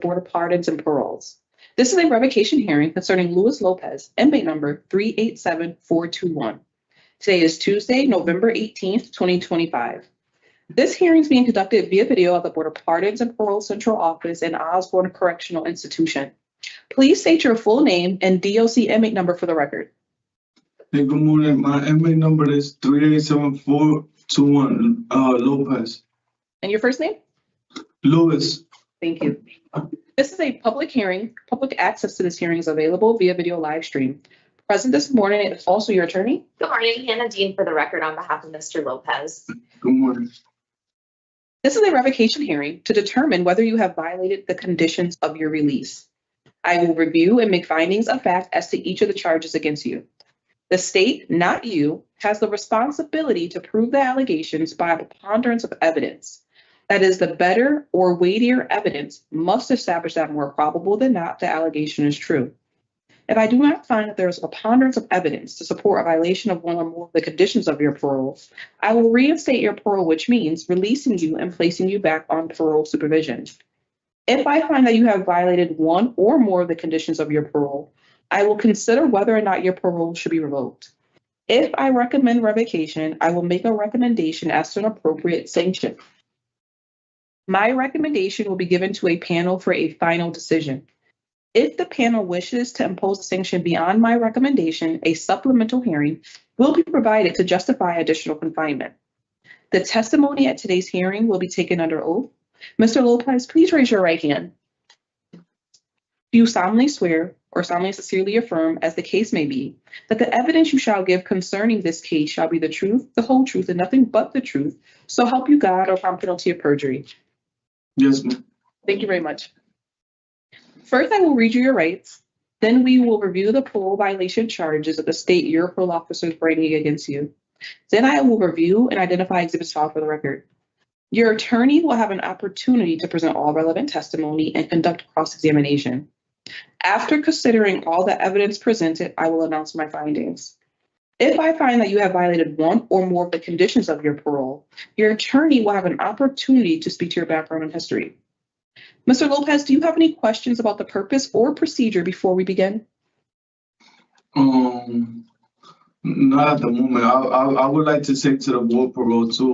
Board of Pardons and Paroles. This is a revocation hearing concerning Luis Lopez, inmate number 387421. Today is Tuesday, November 18th, 2025. This hearing is being conducted via video at the Board of Pardons and Parole Central Office in Osborne Correctional Institution. Please state your full name and DOC inmate number for the record. Hey, good morning. My inmate number is 387421, Lopez. And your first name? Lewis. Thank you. This is a public hearing. Public access to this hearing is available via video live stream. Present this morning is also your attorney. Good morning, Hannah Dean for the record on behalf of Mr. Lopez. Good morning. This is a revocation hearing to determine whether you have violated the conditions of your release. I will review and make findings of fact as to each of the charges against you. The state, not you, has the responsibility to prove the allegations by a preponderance of evidence. That is, the better or weightier evidence must establish that more probable than not the allegation is true. If I do not find that there is a preponderance of evidence to support a violation of one or more of the conditions of your parole, I will reinstate your parole, which means releasing you and placing you back on parole supervision. If I find that you have violated one or more of the conditions of your parole, I will consider whether or not your parole should be revoked. If I recommend revocation, I will make a recommendation as to an appropriate sanction. My recommendation will be given to a panel for a final decision. If the panel wishes to impose a sanction beyond my recommendation, a supplemental hearing will be provided to justify additional confinement. The testimony at today's hearing will be taken under oath. Mr. Lopez, please raise your right hand. Do you solemnly swear or solemnly sincerely affirm, as the case may be, that the evidence you shall give concerning this case shall be the truth, the whole truth, and nothing but the truth, so help you God, or upon penalty of perjury? Yes, ma'am. Thank you very much. First, I will read you your rights. Then we will review the parole violation charges of the state your parole officer is bringing against you. Then I will review and identify exhibits filed for the record. Your attorney will have an opportunity to present all relevant testimony and conduct cross-examination. After considering all the evidence presented, I will announce my findings. If I find that you have violated one or more of the conditions of your parole, your attorney will have an opportunity to speak to your background and history. Mr. Lopez, do you have any questions about the purpose or procedure before we begin? Not at the moment. I would like to say to the board parole too.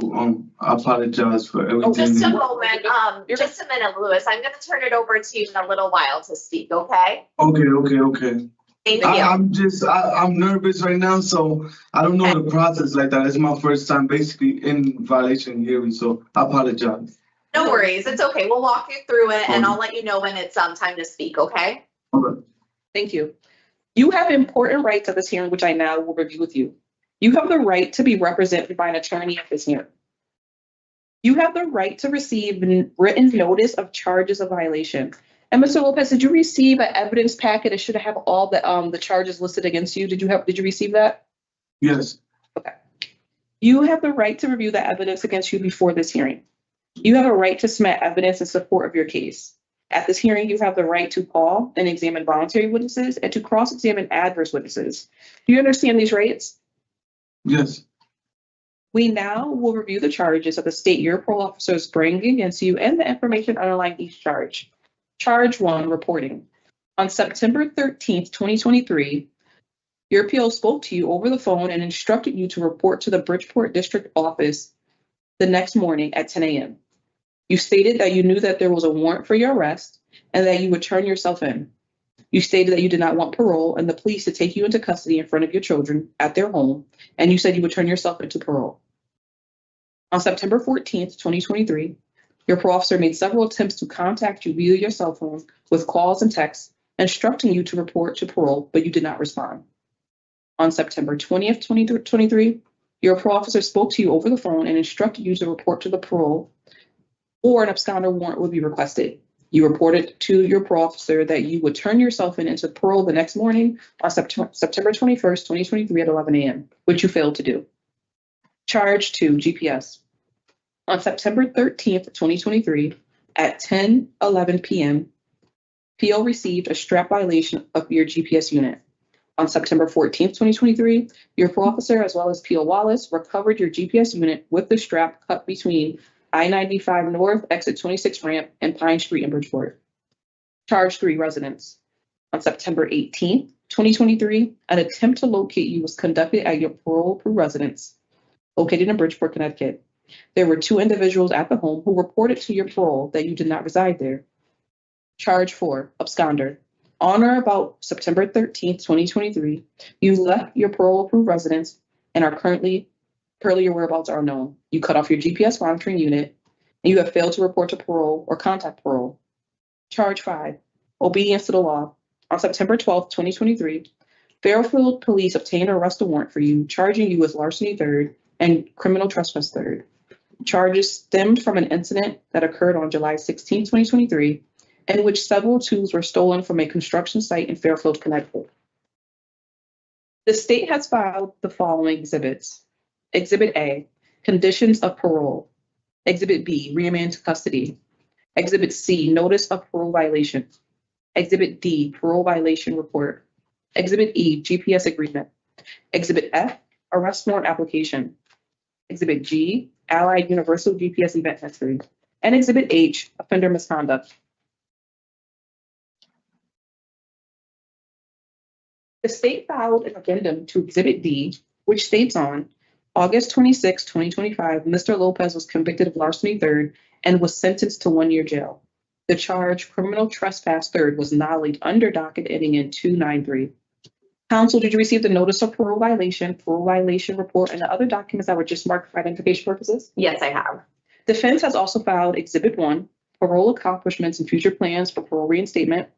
I apologize for everything. Just a moment, just a minute, Lewis. I'm gonna turn it over to you in a little while to speak, okay? Okay. Thank you. I'm nervous right now, so I don't know the process like that. It's my first time basically in violation hearing, so I apologize. No worries, it's okay. We'll walk you through it and I'll let you know when it's time to speak, okay? Okay. Thank you. You have important rights at this hearing, which I now will review with you. You have the right to be represented by an attorney at this hearing. You have the right to receive written notice of charges of violation. And Mr. Lopez, did you receive an evidence packet? It should have all the charges listed against you. Did you receive that? Yes. Okay. You have the right to review the evidence against you before this hearing. You have a right to submit evidence in support of your case. At this hearing, you have the right to call and examine voluntary witnesses and to cross-examine adverse witnesses. Do you understand these rights? Yes. We now will review the charges of the state your parole officer is bringing against you and the information underlying each charge. Charge 1, reporting. On September 13th, 2023, your PO spoke to you over the phone and instructed you to report to the Bridgeport District Office the next morning at 10 a.m. You stated that you knew that there was a warrant for your arrest and that you would turn yourself in. You stated that you did not want parole and the police to take you into custody in front of your children at their home, and you said you would turn yourself into parole. On September 14th, 2023, your parole officer made several attempts to contact you via your cell phone with calls and texts, instructing you to report to parole, but you did not respond. On September 20th, 2023, your parole officer spoke to you over the phone and instructed you to report to the parole, or an absconder warrant would be requested. You reported to your parole officer that you would turn yourself into parole the next morning on September 21st, 2023 at 11 a.m., which you failed to do. Charge 2, GPS. On September 13th, 2023 at 10:11 p.m., PO received a strap violation of your GPS unit. On September 14th, 2023, your parole officer as well as PO Wallace recovered your GPS unit with the strap cut between I-95 North, exit 26 ramp, and Pine Street in Bridgeport. Charge 3, residents. On September 18th, 2023, an attempt to locate you was conducted at your parole-approved residence located in Bridgeport, Connecticut. There were 2 individuals at the home who reported to your parole that you did not reside there. Charge 4, absconder. On or about September 13th, 2023, you left your parole-approved residence and are currently your whereabouts are unknown. You cut off your GPS monitoring unit and you have failed to report to parole or contact parole. Charge 5, obedience to the law. On September 12th, 2023, Fairfield Police obtained an arrest warrant for you, charging you with larceny third and criminal trespass third. Charges stemmed from an incident that occurred on July 16, 2023, in which several tools were stolen from a construction site in Fairfield, Connecticut. The state has filed the following exhibits. Exhibit A, conditions of parole. Exhibit B, remand to custody. Exhibit C, notice of parole violation. Exhibit D, parole violation report. Exhibit E, GPS agreement. Exhibit F, arrest warrant application. Exhibit G, Allied Universal GPS event history. And Exhibit H, offender misconduct. The state filed an addendum to Exhibit D, which states on August 26, 2025, Mr. Lopez was convicted of larceny third and was sentenced to 1 year jail. The charge, criminal trespass third, was nollied under docket ending in 293. Counsel, did you receive the notice of parole violation report, and the other documents that were just marked for identification purposes? Yes, I have. Defense has also filed Exhibit 1, parole accomplishments and future plans for parole reinstatement.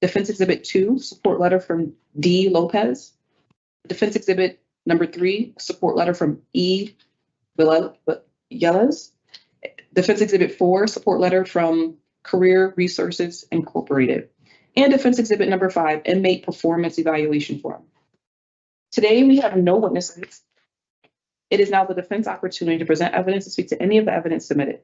Defense Exhibit 2, support letter from D. Lopez. Defense Exhibit number 3, support letter from E. Yelez. Defense Exhibit 4, support letter from Career Resources Incorporated. And Defense Exhibit number 5, inmate performance evaluation form. Today, we have no witnesses. It is now the defense opportunity to present evidence and speak to any of the evidence submitted.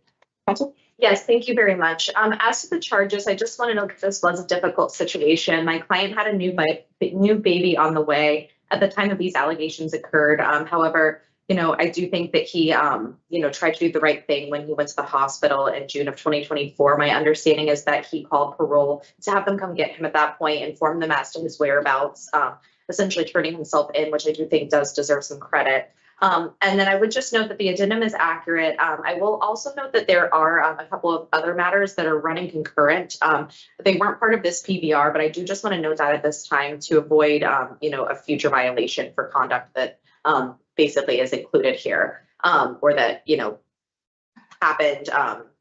Counsel? Yes, thank you very much. As to the charges, I just want to note that this was a difficult situation. My client had a new baby on the way at the time of these allegations occurred. However, I do think that he, tried to do the right thing when he went to the hospital in June of 2024. My understanding is that he called parole to have them come get him at that point, inform them as to his whereabouts, essentially turning himself in, which I do think does deserve some credit. And then I would just note that the addendum is accurate. I will also note that there are a couple of other matters that are running concurrent. They weren't part of this PBR, but I do just want to note that at this time to avoid, a future violation for conduct that basically is included here, or that, happened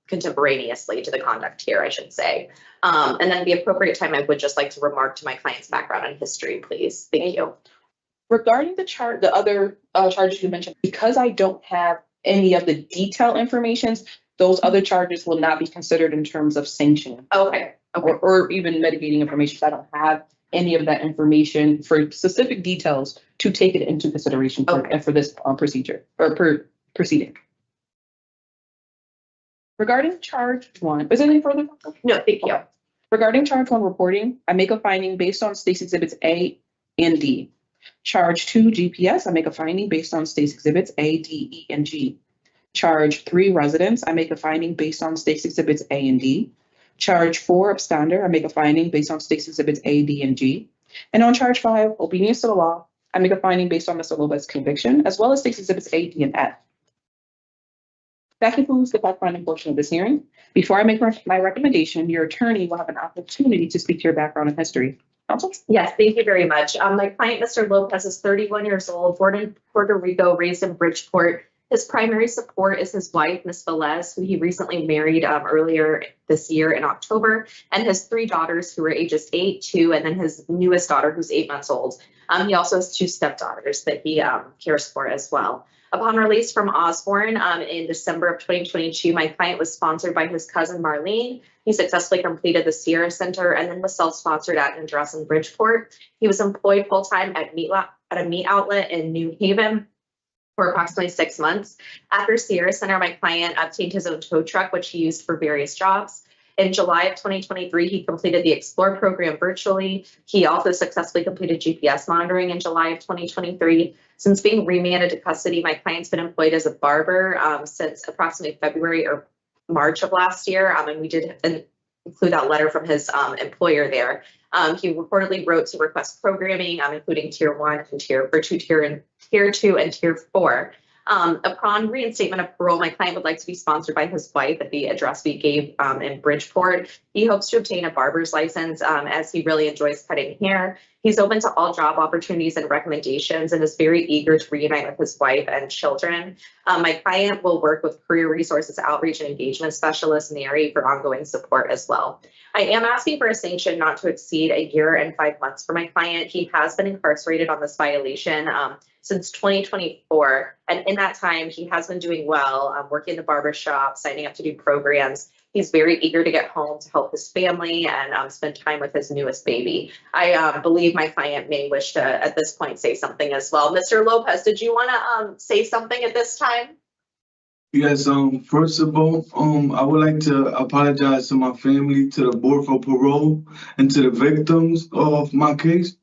contemporaneously to the conduct here, I should say. And then the appropriate time, I would just like to remark to my client's background and history, please. Thank you. Regarding the other charges you mentioned, because I don't have any of the detailed information, those other charges will not be considered in terms of sanction. Okay. Or even mitigating information. I don't have any of that information for specific details to take it into consideration for this procedure or proceeding. Regarding charge 1, is there any further? No, thank you. Regarding charge 1 reporting, I make a finding based on State's Exhibits A and D. Charge 2 GPS, I make a finding based on State's Exhibits A, D, E, and G. Charge 3 residents, I make a finding based on State's Exhibits A and D. Charge 4 absconder, I make a finding based on State's Exhibits A, D, and G. And on charge 5, obedience to the law, I make a finding based on Mr. Lopez's conviction, as well as State's Exhibits A, D, and F. That concludes the fact-finding portion of this hearing. Before I make my recommendation, your attorney will have an opportunity to speak to your background and history. Counsel? Yes, thank you very much. My client, Mr. Lopez, is 31 years old, born in Puerto Rico, raised in Bridgeport. His primary support is his wife, Ms. Velez, who he recently married earlier this year in October, and his 3 daughters who are ages 8, 2, and then his newest daughter who's 8 months old. He also has 2 stepdaughters that he cares for as well. Upon release from Osborne in December of 2022, my client was sponsored by his cousin Marlene. He successfully completed the Sierra Center and then was self-sponsored at an address in Bridgeport. He was employed full-time at a meat outlet in New Haven for approximately 6 months. After Sierra Center, my client obtained his own tow truck, which he used for various jobs. In July of 2023, he completed the Explore program virtually. He also successfully completed GPS monitoring in July of 2023. Since being remanded to custody, my client's been employed as a barber since approximately February or March of last year. And we did include that letter from his employer there. He reportedly wrote to request programming, including tier 1 and tier 2 and tier 4. Upon reinstatement of parole, my client would like to be sponsored by his wife at the address we gave in Bridgeport. He hopes to obtain a barber's license as he really enjoys cutting hair. He's open to all job opportunities and recommendations and is very eager to reunite with his wife and children. My client will work with career resources, outreach, and engagement specialists in the area for ongoing support as well. I am asking for a sanction not to exceed a year and 5 months for my client. He has been incarcerated on this violation since 2024. And in that time, he has been doing well, working in the barber shop, signing up to do programs. He's very eager to get home to help his family and spend time with his newest baby. I believe my client may wish to, at this point, say something as well. Mr. Lopez, did you want to say something at this time? Yes, first of all, I would like to apologize to my family, to the board for parole, and to the victims of my case.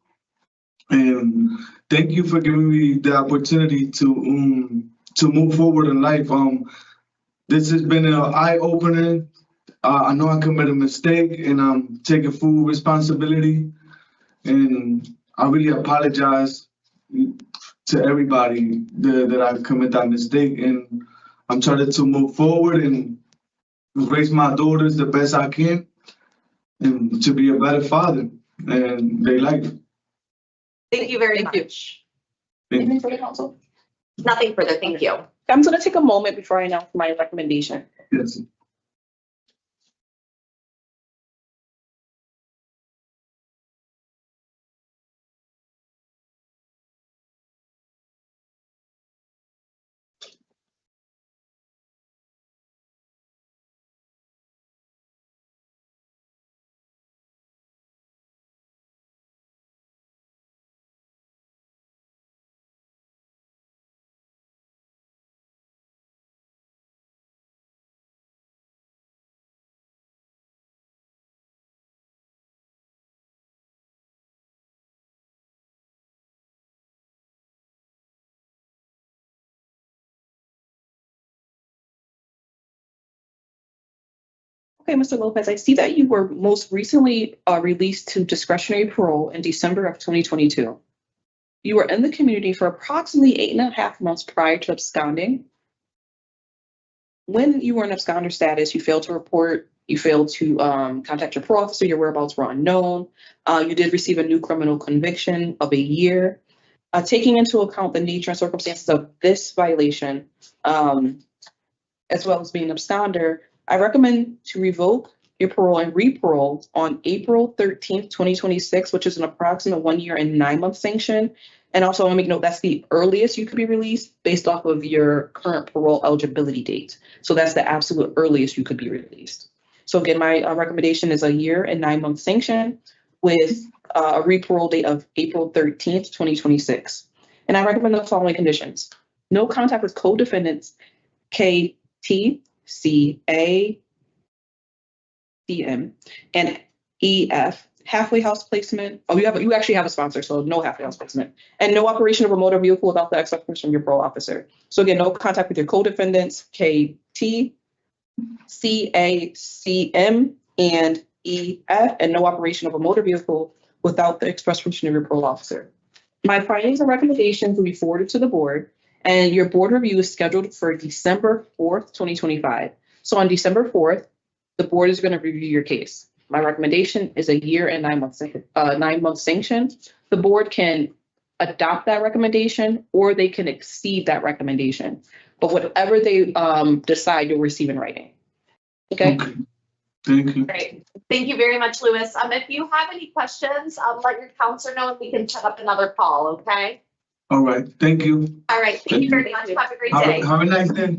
And thank you for giving me the opportunity to move forward in life. This has been an eye-opener. I know I committed a mistake, and I'm taking full responsibility. And I really apologize to everybody that I commit that mistake. And I'm trying to move forward and raise my daughters the best I can, and to be a better father in their life. Thank you very much. Anything for the council? Nothing further. Thank you. I'm going to take a moment before I announce my recommendation. Yes. Okay, Mr. Lopez, I see that you were most recently released to discretionary parole in December of 2022. You were in the community for approximately 8.5 months prior to absconding. When you were in absconder status, you failed to report, you failed to contact your parole officer, your whereabouts were unknown. You did receive a new criminal conviction of a year. Taking into account the nature and circumstances of this violation, as well as being an absconder, I recommend to revoke your parole and re-parole on April 13th, 2026, which is an approximate 1 year and 9 month sanction. And also I want to make note that's the earliest you could be released based off of your current parole eligibility date. So that's the absolute earliest you could be released. So again, my recommendation is a 1 year and 9 month sanction with a re-parole date of April 13th, 2026. And I recommend the following conditions: no contact with co-defendants KT, CA, CM, and EF. Halfway house placement. Oh, you actually have a sponsor, so no halfway house placement. And no operation of a motor vehicle without the express permission from your parole officer. So again, no contact with your co-defendants KT, CA, CM, and EF, and no operation of a motor vehicle without the express permission of your parole officer. My findings and recommendations will be forwarded to the board, and your board review is scheduled for December 4th, 2025. So on December 4th, the board is going to review your case. My recommendation is a 1 year and 9 months, 9 month sanction. The board can adopt that recommendation or they can exceed that recommendation. But whatever they decide, you'll receive in writing. Okay. Thank you. Great. Thank you very much, Lewis. If you have any questions, let your counselor know and we can set up another call, okay? All right. Thank you. All right. Thank you very much. Have a great day. Have a nice day.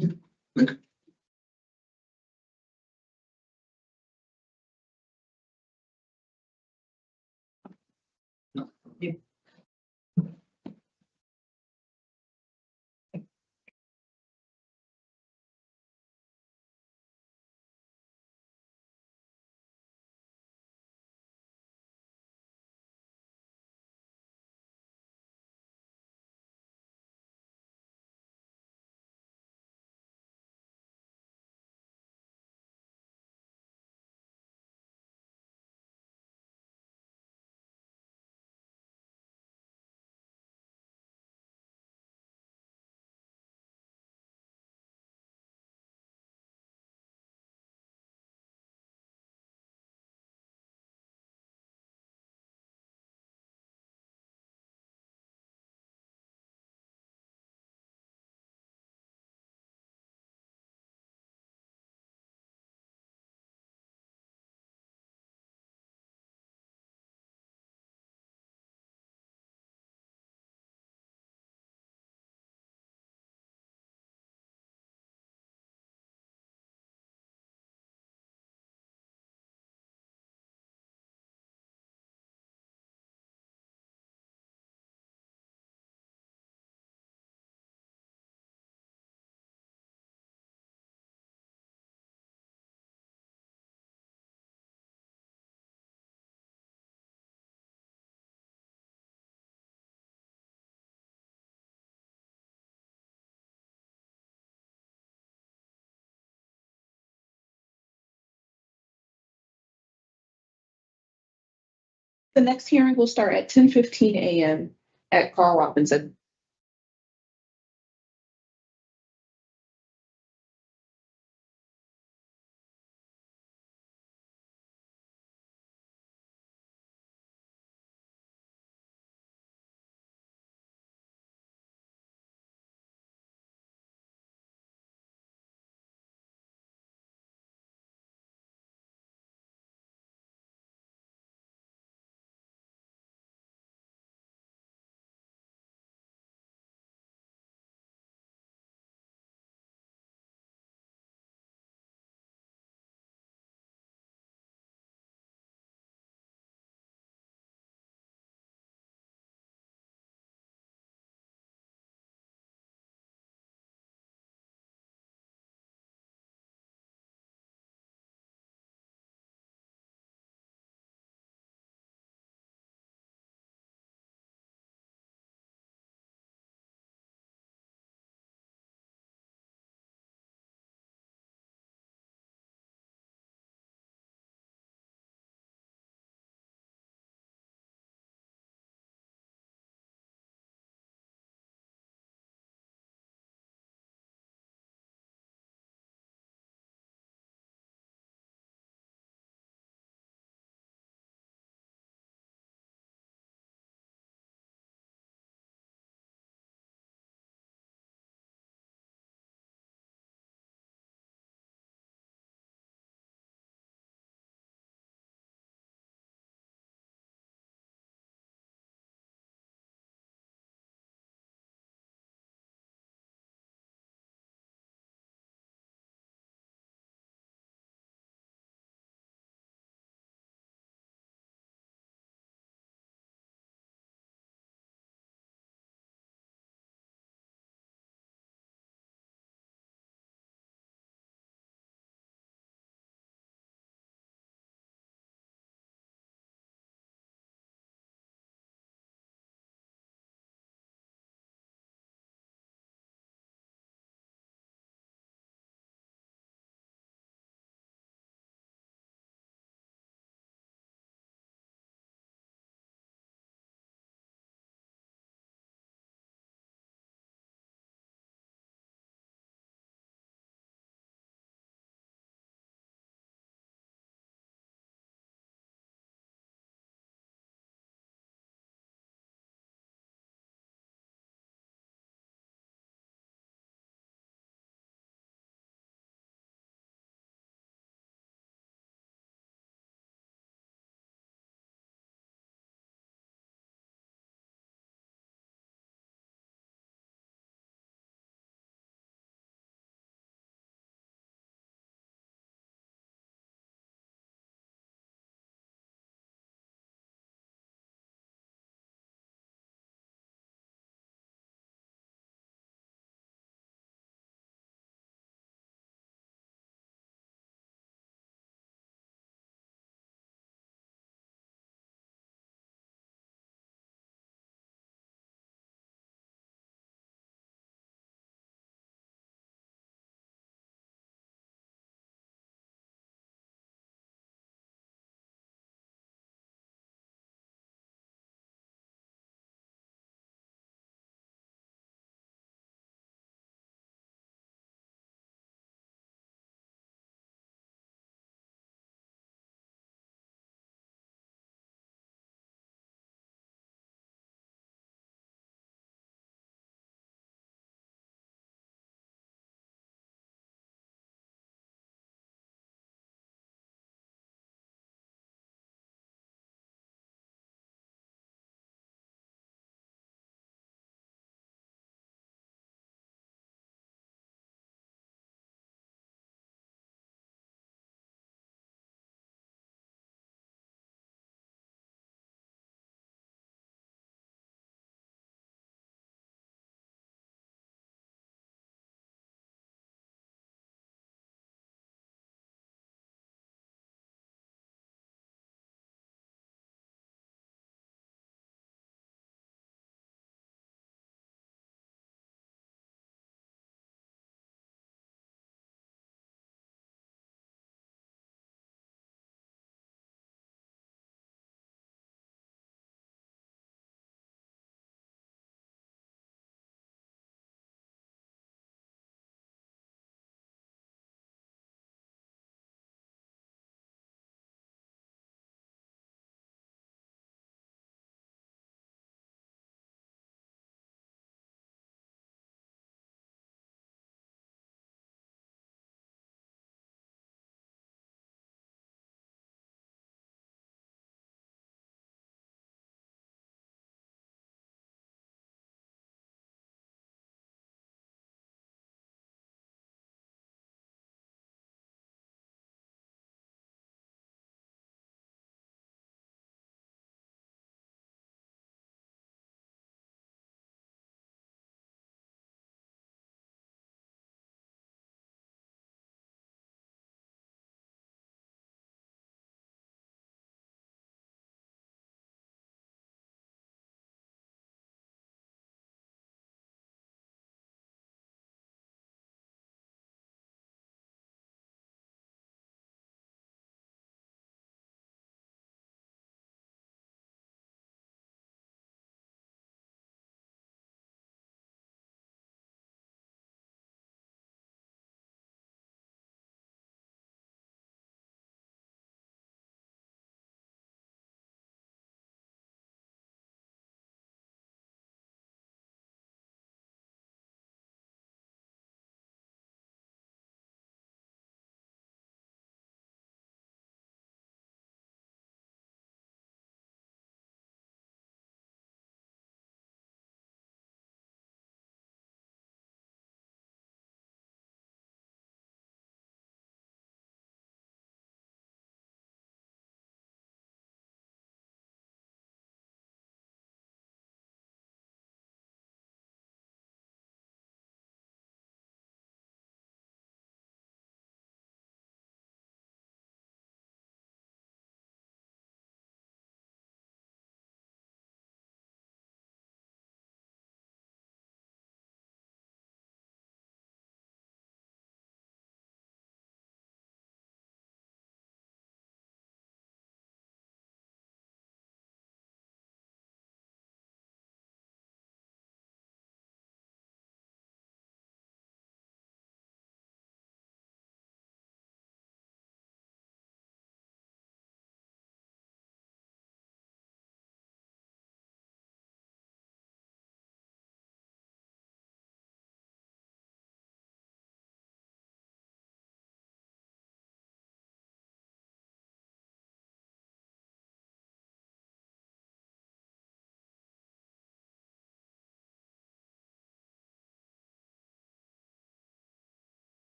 The next hearing will start at 10:15 a.m. at Carl Robinson.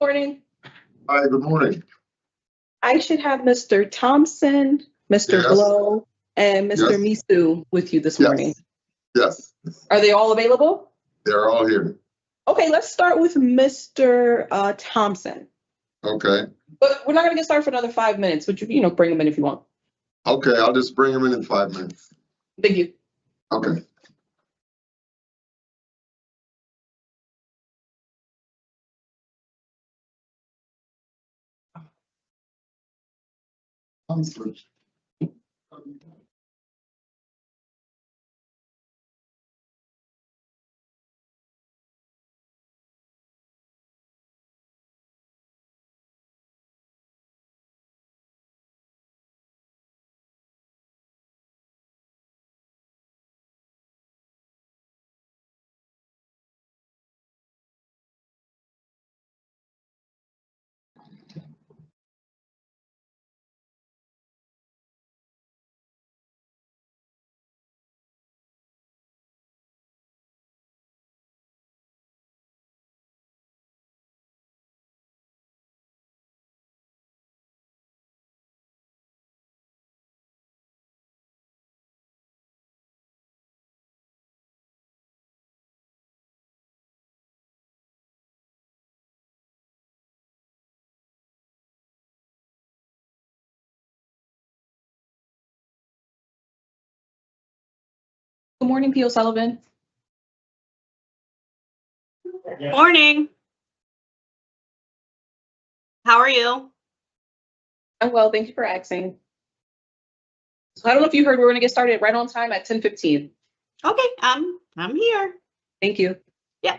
Morning. Hi, good morning. I should have Mr. Thompson, Mr. Yes. Blow, and Mr. Yes. Misu with you this morning. Yes, Are they all available? they're all here. Okay, let's start with Mr. Thompson. Okay, But we're not gonna get started for another 5 minutes, but bring them in if you want. okay, I'll just bring them in 5 minutes. Thank you. Okay. Good morning, P. O'Sullivan. Morning. How are you? I'm well, thank you for asking. So I don't know if you heard, we're gonna get started right on time at 10:15. Okay, I'm here. Thank you. Yeah.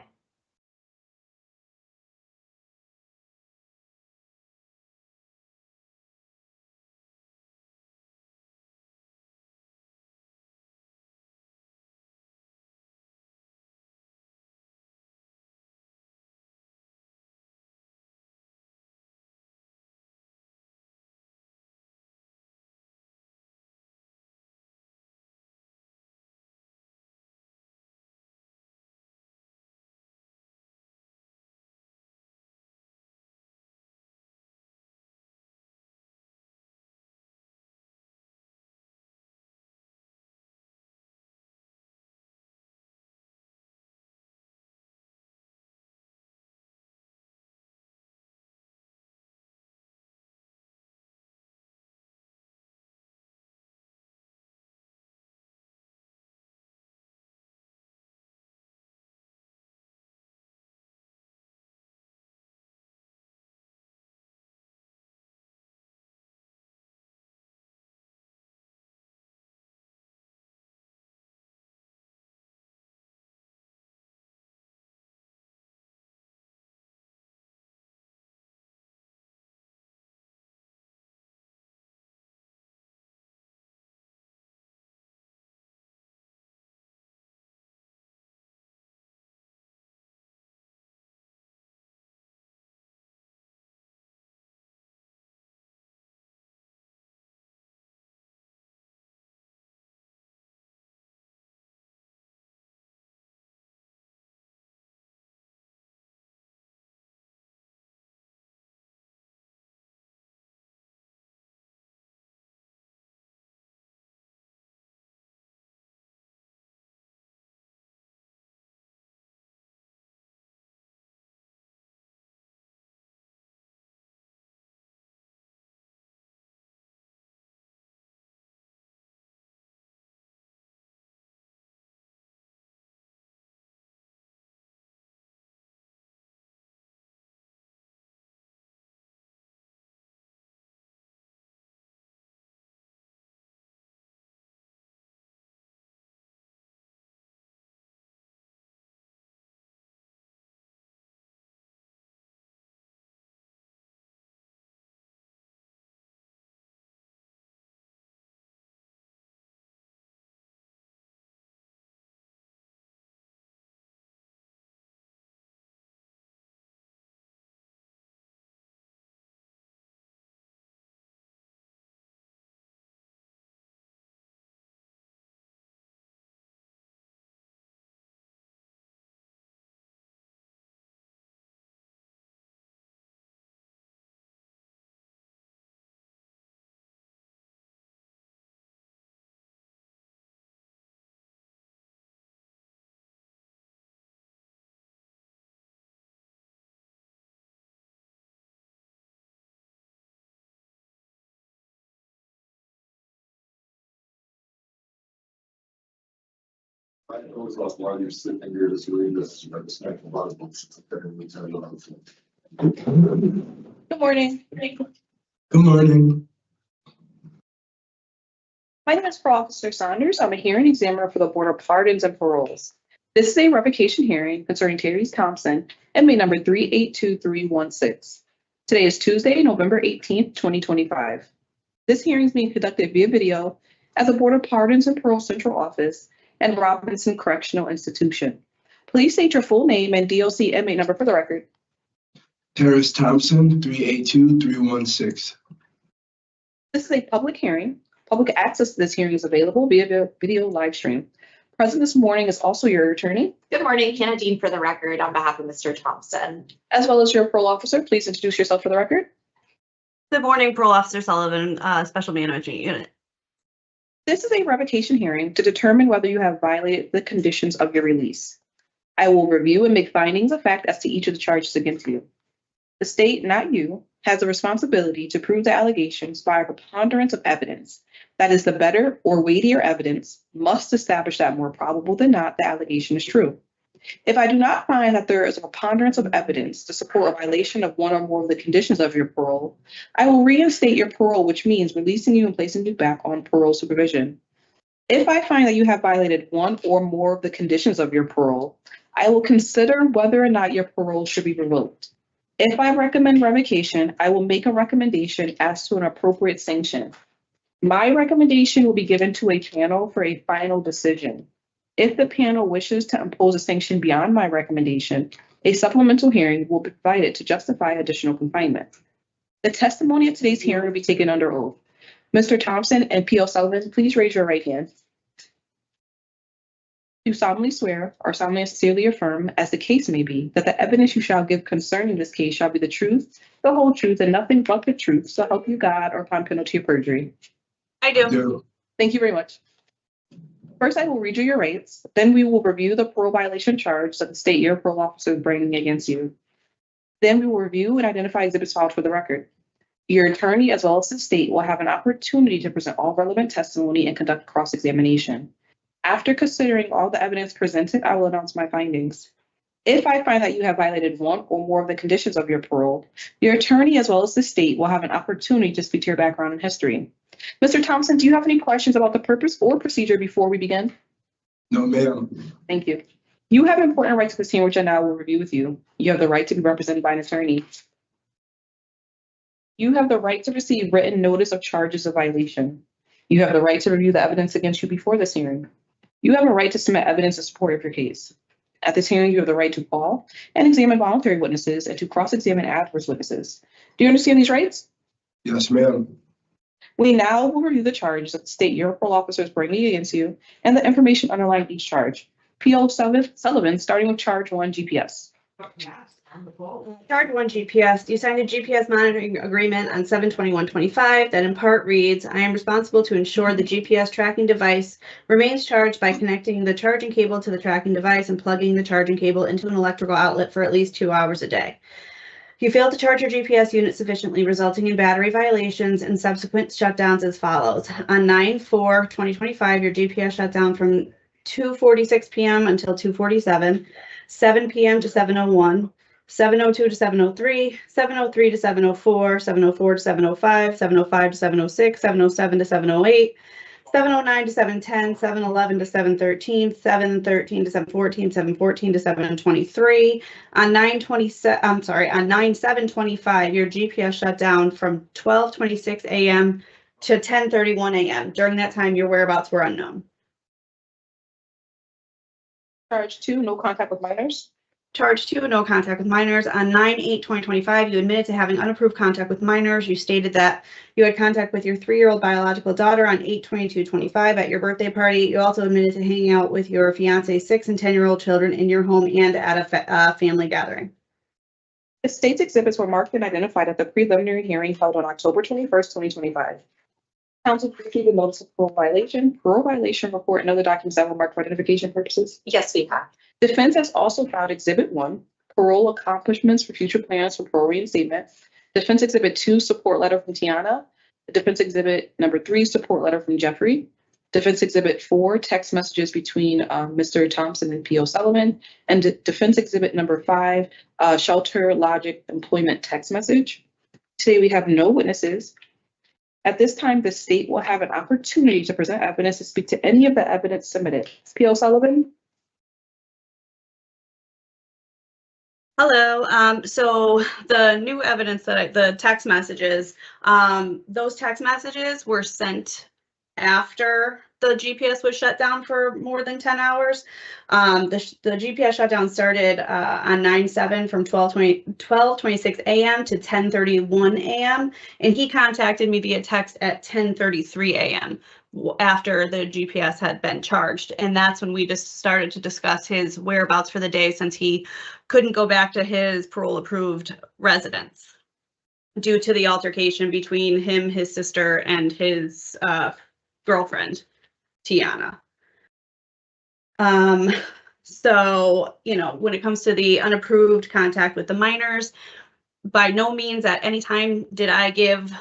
I know it's like while you're sitting here, just read this, respect the Bible. Good morning. Good morning. My name is Parole Officer Saunders. I'm a hearing examiner for the Board of Pardons and Paroles. This is a revocation hearing concerning Terry Thompson, inmate number 382-316. Today is Tuesday, November 18th, 2025. This hearing is being conducted via video at the Board of Pardons and Parole Central Office and Robinson Correctional Institution. Please state your full name and DOC inmate number for the record. Terrence Thompson, 382-316. This is a public hearing. Public access to this hearing is available via video live stream. Present this morning is also your attorney, Good morning, Hannah Dean for the record on behalf of Mr. Thompson. as well as your parole officer. Please introduce yourself for the record. Good morning, Parole Officer Sullivan, Special Management Unit. This is a revocation hearing to determine whether you have violated the conditions of your release. I will review and make findings of fact as to each of the charges against you. The state, not you, has the responsibility to prove the allegations by a preponderance of evidence. That is, the better or weightier evidence must establish that more probable than not the allegation is true. If I do not find that there is a preponderance of evidence to support a violation of one or more of the conditions of your parole, I will reinstate your parole, which means releasing you and placing you back on parole supervision. If I find that you have violated one or more of the conditions of your parole, I will consider whether or not your parole should be revoked. If I recommend revocation, I will make a recommendation as to an appropriate sanction. My recommendation will be given to a panel for a final decision. If the panel wishes to impose a sanction beyond my recommendation, a supplemental hearing will be provided to justify additional confinement. The testimony of today's hearing will be taken under oath. Mr. Thompson and P.O. Sullivan, please raise your right hand. You solemnly swear or solemnly and sincerely affirm, as the case may be, that the evidence you shall give concerning this case shall be the truth, the whole truth, and nothing but the truth, so help you God, or upon penalty of perjury. I do. Thank you very much. First, I will read you your rights. Then we will review the parole violation charge that the state your parole officer is bringing against you. Then we will review and identify exhibits filed for the record. Your attorney, as well as the state, will have an opportunity to present all relevant testimony and conduct cross-examination. After considering all the evidence presented, I will announce my findings. If I find that you have violated one or more of the conditions of your parole, your attorney, as well as the state, will have an opportunity to speak to your background and history. Mr. Thompson, do you have any questions about the purpose or procedure before we begin? No, ma'am. Thank you. You have important rights to this hearing, which I now will review with you. You have the right to be represented by an attorney. You have the right to receive written notice of charges of violation. You have the right to review the evidence against you before this hearing. You have a right to submit evidence in support of your case. At this hearing, you have the right to call and examine voluntary witnesses and to cross-examine adverse witnesses. Do you understand these rights? Yes, ma'am. We now will review the charges that the state your parole officer is bringing against you and the information underlying each charge. P.O. Sullivan, starting with charge 1, GPS. Charge 1 GPS. You signed a GPS monitoring agreement on 7/21/25 that in part reads, I am responsible to ensure the GPS tracking device remains charged by connecting the charging cable to the tracking device and plugging the charging cable into an electrical outlet for at least 2 hours a day. You failed to charge your GPS unit sufficiently, resulting in battery violations and subsequent shutdowns as follows. On 9/4/2025, your GPS shut down from 2:46 p.m. until 2:47, 7 p.m. to 7:01, 7:02 to 7:03, 7:03 to 7:04, 7:04 to 7:05, 7:05 to 7:06, 7:07 to 7:08, 7:09 to 7:10, 7:11 to 7:13, 7:13 to 7:14, 7:14 to 7:23. On 9/7/25, your GPS shut down from 12:26 a.m. to 10:31 a.m. During that time, your whereabouts were unknown. Charge 2, no contact with minors. Charge 2, no contact with minors. On 9/8/2025, you admitted to having unapproved contact with minors. You stated that you had contact with your 3-year-old biological daughter on 8/22/25 at your birthday party. You also admitted to hanging out with your fiance's 6 and 10-year-old children in your home and at a family gathering. The state's exhibits were marked and identified at the preliminary hearing held on October 21st, 2025. Counsel received a notice of parole violation report, and other documents that were marked for identification purposes. Yes, we have. Defense has also filed Exhibit 1, parole accomplishments for future plans for parole reinstatement. Defense Exhibit 2, support letter from Tiana. Defense Exhibit number 3, support letter from Jeffrey. Defense Exhibit 4, text messages between Mr. Thompson and P.O. Sullivan. And Defense Exhibit number 5, shelter logic employment text message. Today we have no witnesses. At this time, the state will have an opportunity to present evidence to speak to any of the evidence submitted. P.O. Sullivan? Hello. So the new evidence the text messages, those text messages were sent after the GPS was shut down for more than 10 hours. The GPS shutdown started on 9/7 from 12:26 a.m. to 10:31 a.m. And he contacted me via text at 10:33 a.m. after the GPS had been charged. And that's when we just started to discuss his whereabouts for the day, since he couldn't go back to his parole approved residence due to the altercation between him, his sister, and his girlfriend, Tiana. So, when it comes to the unapproved contact with the minors, by no means at any time did I give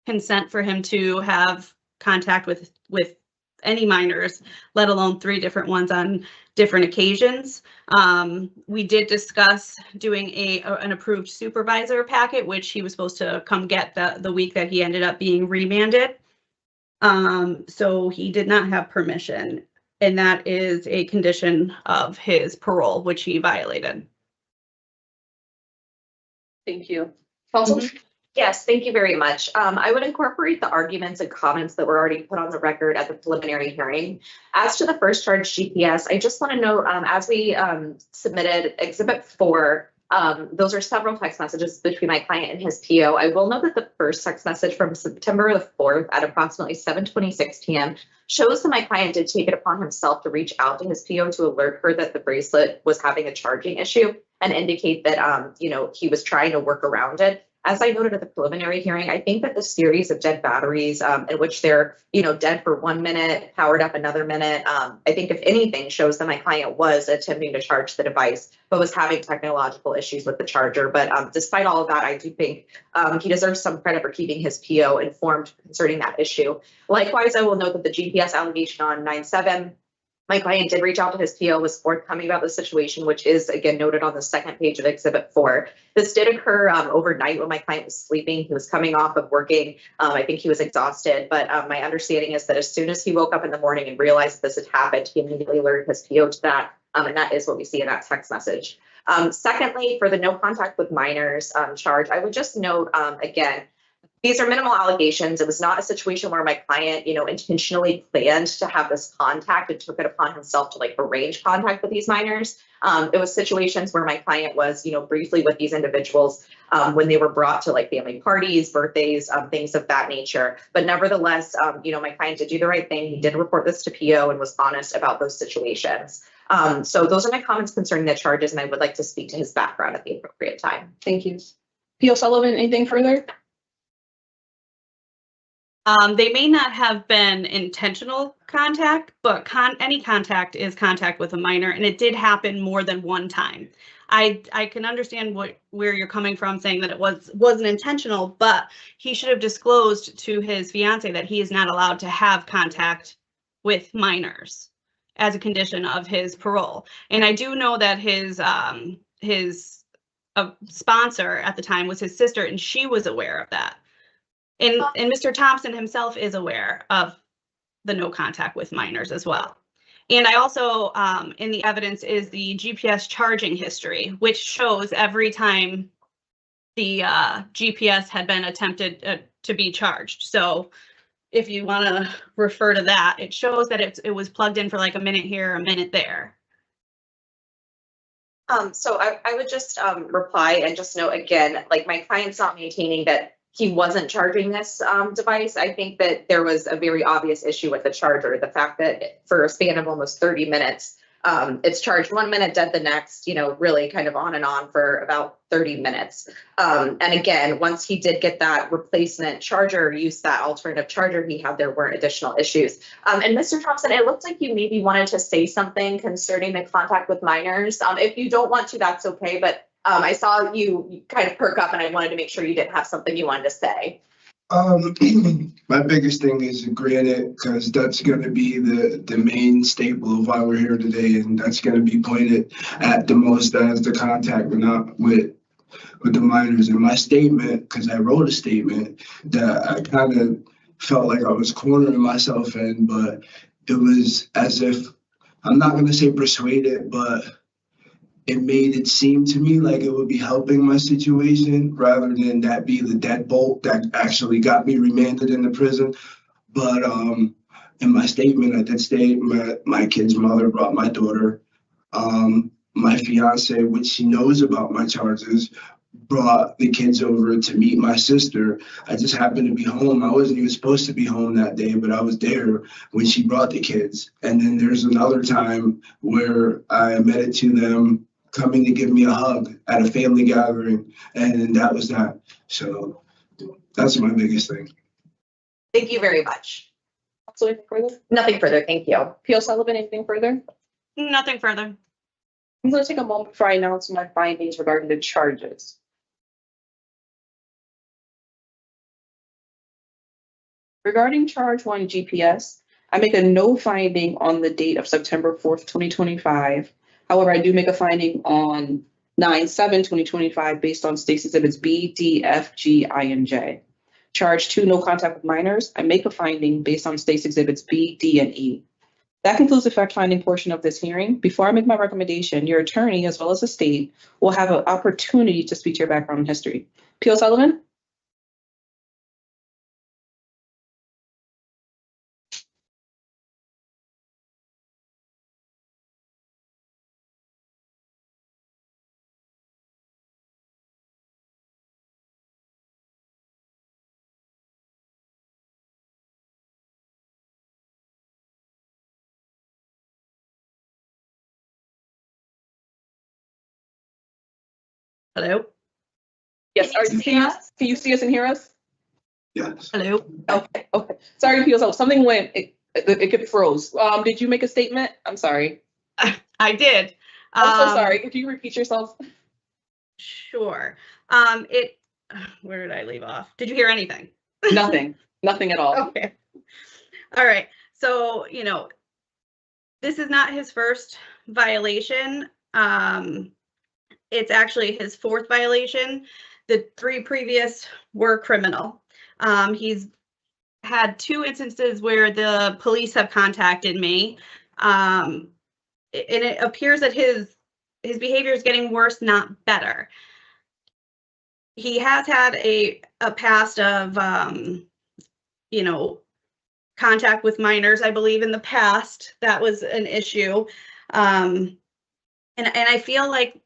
consent for him to have contact with any minors, let alone 3 different ones on different occasions. We did discuss doing an approved supervisor packet, which he was supposed to come get the week that he ended up being remanded. So he did not have permission, and that is a condition of his parole, which he violated. Thank you. Counsel? Yes, thank you very much. I would incorporate the arguments and comments that were already put on the record at the preliminary hearing. As to the first charge GPS, I just want to note, as we submitted Exhibit 4, those are several text messages between my client and his PO. I will note that the first text message from September the 4th at approximately 7:26 p.m. shows that my client did take it upon himself to reach out to his PO to alert her that the bracelet was having a charging issue and indicate that, he was trying to work around it. As I noted at the preliminary hearing, I think that the series of dead batteries in which they're, dead for 1 minute, powered up another minute, I think if anything shows that my client was attempting to charge the device, but was having technological issues with the charger. But despite all of that, I do think he deserves some credit for keeping his PO informed concerning that issue. Likewise, I will note that the GPS allegation on 9/7, my client did reach out to his PO, was forthcoming about the situation, which is again noted on the second page of Exhibit 4. This did occur overnight when my client was sleeping. He was coming off of working. I think he was exhausted, but my understanding is that as soon as he woke up in the morning and realized this had happened, he immediately alerted his PO to that, and that is what we see in that text message. Secondly, for the no contact with minors charge, I would just note again, these are minimal allegations. It was not a situation where my client, intentionally planned to have this contact and took it upon himself to arrange contact with these minors. It was situations where my client was, briefly with these individuals when they were brought to family parties, birthdays, things of that nature. But nevertheless, my client did do the right thing. He did report this to PO and was honest about those situations. So those are my comments concerning the charges, and I would like to speak to his background at the appropriate time. Thank you. P.O. Sullivan, anything further? They may not have been intentional contact, but any contact is contact with a minor, and it did happen more than one time. I can understand where you're coming from, saying that it wasn't intentional, but he should have disclosed to his fiance that he is not allowed to have contact with minors as a condition of his parole. And I do know that his sponsor at the time was his sister, and she was aware of that. And Mr. Thompson himself is aware of the no contact with minors as well. And I also, in the evidence, is the GPS charging history, which shows every time the GPS had been attempted to be charged. So if you want to refer to that, it shows that it was plugged in for a minute here, a minute there. So I would just reply and just note again, my client's not maintaining that he wasn't charging this device. I think that there was a very obvious issue with the charger. The fact that for a span of almost 30 minutes, it's charged 1 minute, dead the next, really kind of on and on for about 30 minutes. And again, once he did get that replacement charger, use that alternative charger he had, there weren't additional issues. And Mr. Thompson, it looked like you maybe wanted to say something concerning the contact with minors. If you don't want to, that's okay. But I saw you kind of perk up, and I wanted to make sure you didn't have something you wanted to say. My biggest thing is granted, because that's going to be the main staple of why we're here today, and that's going to be pointed at the most as the contact with the minors. In my statement, because I wrote a statement that I kind of felt like I was cornering myself in, but it was as if, I'm not going to say persuaded, but it made it seem to me like it would be helping my situation rather than that be the deadbolt that actually got me remanded in the prison. But in my statement, I did state my kid's mother brought my daughter. My fiance, which she knows about my charges, brought the kids over to meet my sister. I just happened to be home. I wasn't even supposed to be home that day, but I was there when she brought the kids. And then there's another time where I admitted to them coming to give me a hug at a family gathering, and that was that. So that's my biggest thing. Thank you very much. So anything further? Nothing further, thank you. P.O. Sullivan, anything further? Nothing further. I'm going to take a moment before I announce my findings regarding the charges. Regarding charge 1 GPS, I make a no finding on the date of September 4th, 2025. However, I do make a finding on 9/7/2025 based on State's Exhibits B, D, F, G, I, and J. Charge 2, no contact with minors, I make a finding based on State's Exhibits B, D, and E. That concludes the fact-finding portion of this hearing. Before I make my recommendation, your attorney, as well as the state, will have an opportunity to speak to your background and history. P.O. Sullivan? Hello? Yes, can you see us and hear us? Yes. Hello? Okay. Sorry, P.O. Sullivan, something went, it froze. Did you make a statement? I'm sorry. I did. I'm so sorry. Could you repeat yourself? Sure. Where did I leave off? Did you hear anything? Nothing at all. Okay. All right. So, this is not his first violation. It's actually his fourth violation. The 3 previous were criminal. He's had 2 instances where the police have contacted me. And it appears that his behavior is getting worse, not better. He has had a past of, contact with minors, I believe, in the past. That was an issue. And I feel like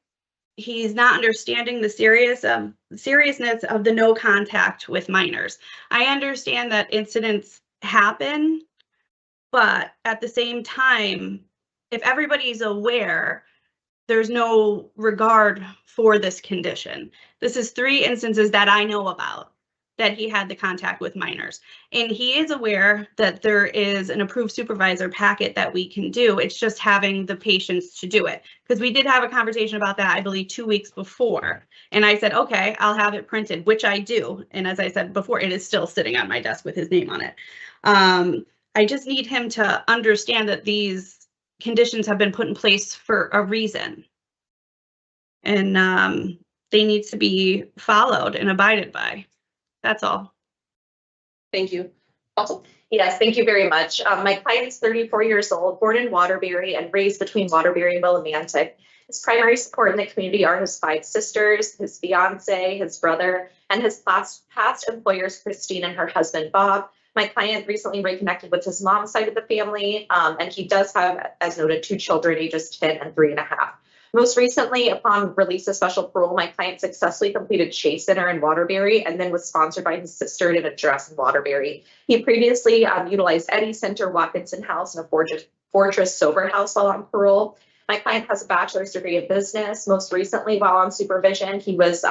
he's not understanding the seriousness of the no contact with minors. I understand that incidents happen, but at the same time, if everybody's aware, there's no regard for this condition. This is 3 instances that I know about that he had the contact with minors. And he is aware that there is an approved supervisor packet that we can do. It's just having the patience to do it. Because we did have a conversation about that, I believe, 2 weeks before. And I said, okay, I'll have it printed, which I do. And as I said before, it is still sitting on my desk with his name on it. I just need him to understand that these conditions have been put in place for a reason. And they need to be followed and abided by. That's all. Thank you. Also, Yes, thank you very much. My client is 34 years old, born in Waterbury and raised between Waterbury and Willimantic. His primary support in the community are his 5 sisters, his fiance, his brother, and his past employers, Christine and her husband, Bob. My client recently reconnected with his mom's side of the family, and he does have, as noted, 2 children, ages 10 and 3.5. Most recently, upon release of special parole, my client successfully completed Chase Center in Waterbury and then was sponsored by his sister at an address in Waterbury. He previously utilized Eddie Center, Watkinson House, and a Fortress Sober House while on parole. My client has a bachelor's degree in business. Most recently, while on supervision, he was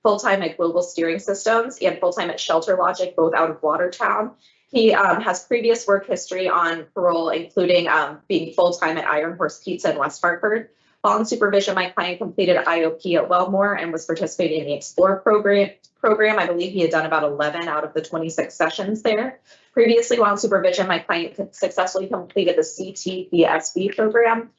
full-time at Global Steering Systems and full-time at Shelter Logic, both out of Watertown. He has previous work history on parole, including being full-time at Iron Horse Pizza in West Hartford. While in supervision, my client completed IOP at Wellmore and was participating in the Explore program. I believe he had done about 11 out of the 26 sessions there. Previously, while in supervision, my client successfully completed the CTPSB program.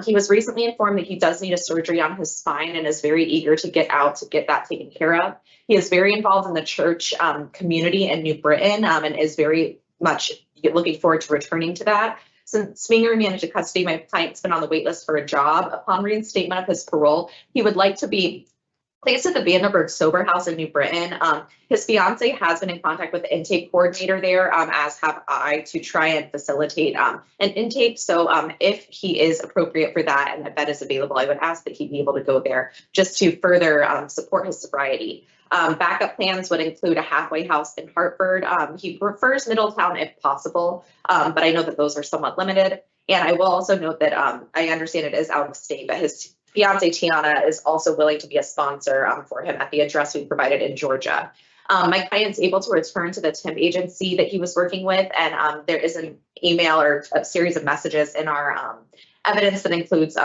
He was recently informed that he does need a surgery on his spine and is very eager to get out to get that taken care of. He is very involved in the church community in New Britain and is very much looking forward to returning to that. Since being remanded to custody, my client's been on the wait list for a job. Upon reinstatement of his parole, he would like to be placed at the Vandenberg Sober House in New Britain. His fiance has been in contact with the intake coordinator there, as have I, to try and facilitate an intake. So if he is appropriate for that and a bed is available, I would ask that he be able to go there just to further support his sobriety. Backup plans would include a halfway house in Hartford. He prefers Middletown if possible, but I know that those are somewhat limited. And I will also note that I understand it is out of state, but his fiance Tiana is also willing to be a sponsor for him at the address we provided in Georgia. My client's able to return to the temp agency that he was working with, and there is an email or a series of messages in our evidence that includes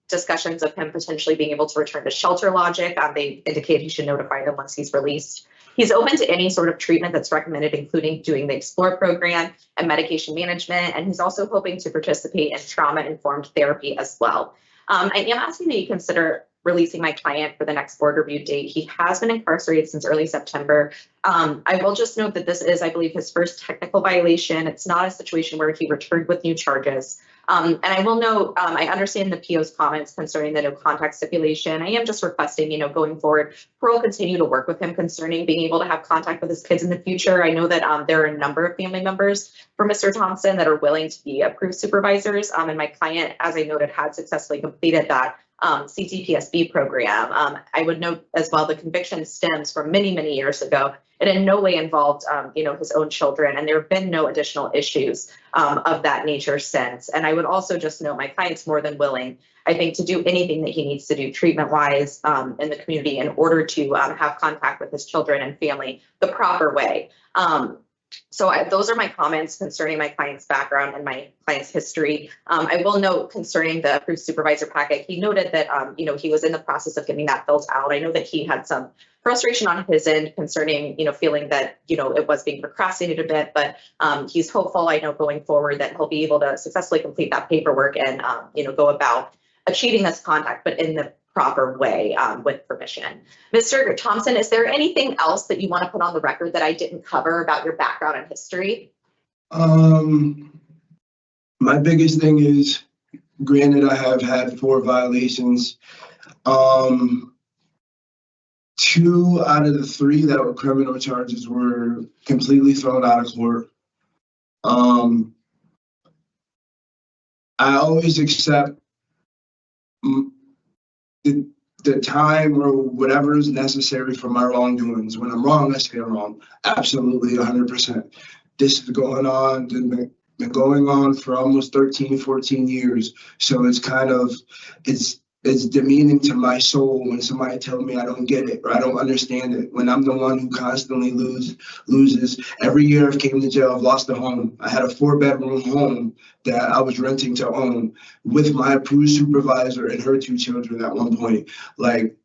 discussions of him potentially being able to return to Shelter Logic. They indicate he should notify them once he's released. He's open to any sort of treatment that's recommended, including doing the Explore program and medication management, and he's also hoping to participate in trauma-informed therapy as well. I am asking that you consider releasing my client for the next board review date. He has been incarcerated since early September. I will just note that this is, I believe, his first technical violation. It's not a situation where he returned with new charges. And I will note, I understand the PO's comments concerning the no contact stipulation. I am just requesting, going forward, Parole continue to work with him concerning being able to have contact with his kids in the future. I know that there are a number of family members for Mr. Thompson that are willing to be approved supervisors. And my client, as I noted, had successfully completed that CTPSB program. I would note as well, the conviction stems from many, many years ago. It in no way involved, his own children, and there have been no additional issues of that nature since. And I would also just note my client's more than willing, I think, to do anything that he needs to do treatment-wise in the community in order to have contact with his children and family the proper way. So those are my comments concerning my client's background and my client's history. I will note concerning the approved supervisor packet, he noted that, he was in the process of getting that filled out. I know that he had some frustration on his end concerning, feeling that, it was being procrastinated a bit, but he's hopeful, I know, going forward that he'll be able to successfully complete that paperwork and, go about achieving this contact, but in the proper way with permission. Mr. Thompson, is there anything else that you want to put on the record that I didn't cover about your background and history? My biggest thing is, granted, I have had 4 violations. 2 out of the 3 that were criminal charges were completely thrown out of court. I always accept the time or whatever is necessary for my wrongdoings. When I'm wrong, I say I'm wrong. Absolutely, 100%. This is been going on for almost 13, 14 years. So it's kind of, it's demeaning to my soul when somebody tells me I don't get it or I don't understand it, when I'm the one who constantly loses. Every year I've came to jail, I've lost a home. I had a 4-bedroom home that I was renting to own with my approved supervisor and her 2 children at one point. Like,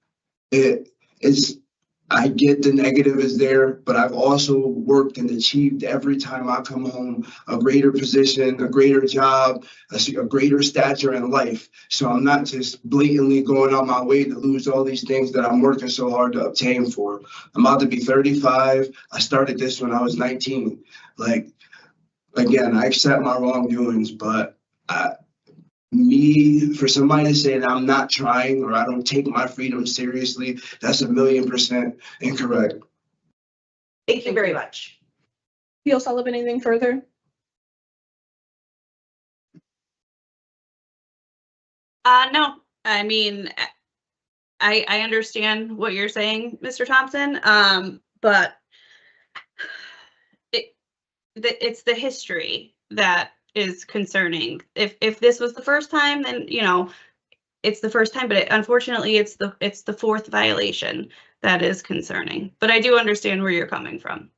I get the negative is there, but I've also worked and achieved every time I come home a greater position, a greater job, a greater stature in life. So I'm not just blatantly going on my way to lose all these things that I'm working so hard to obtain for. I'm about to be 35. I started this when I was 19. Like, again, I accept my wrongdoings, but for somebody to say that I'm not trying or I don't take my freedom seriously, that's 1,000,000% incorrect. Thank you very much. P.O. Sullivan, anything further? No, I mean, I understand what you're saying, Mr. Thompson, but it's the history that is concerning. If this was the first time, then it's the first time, but unfortunately it's the 4th violation that is concerning. But I do understand where you're coming from.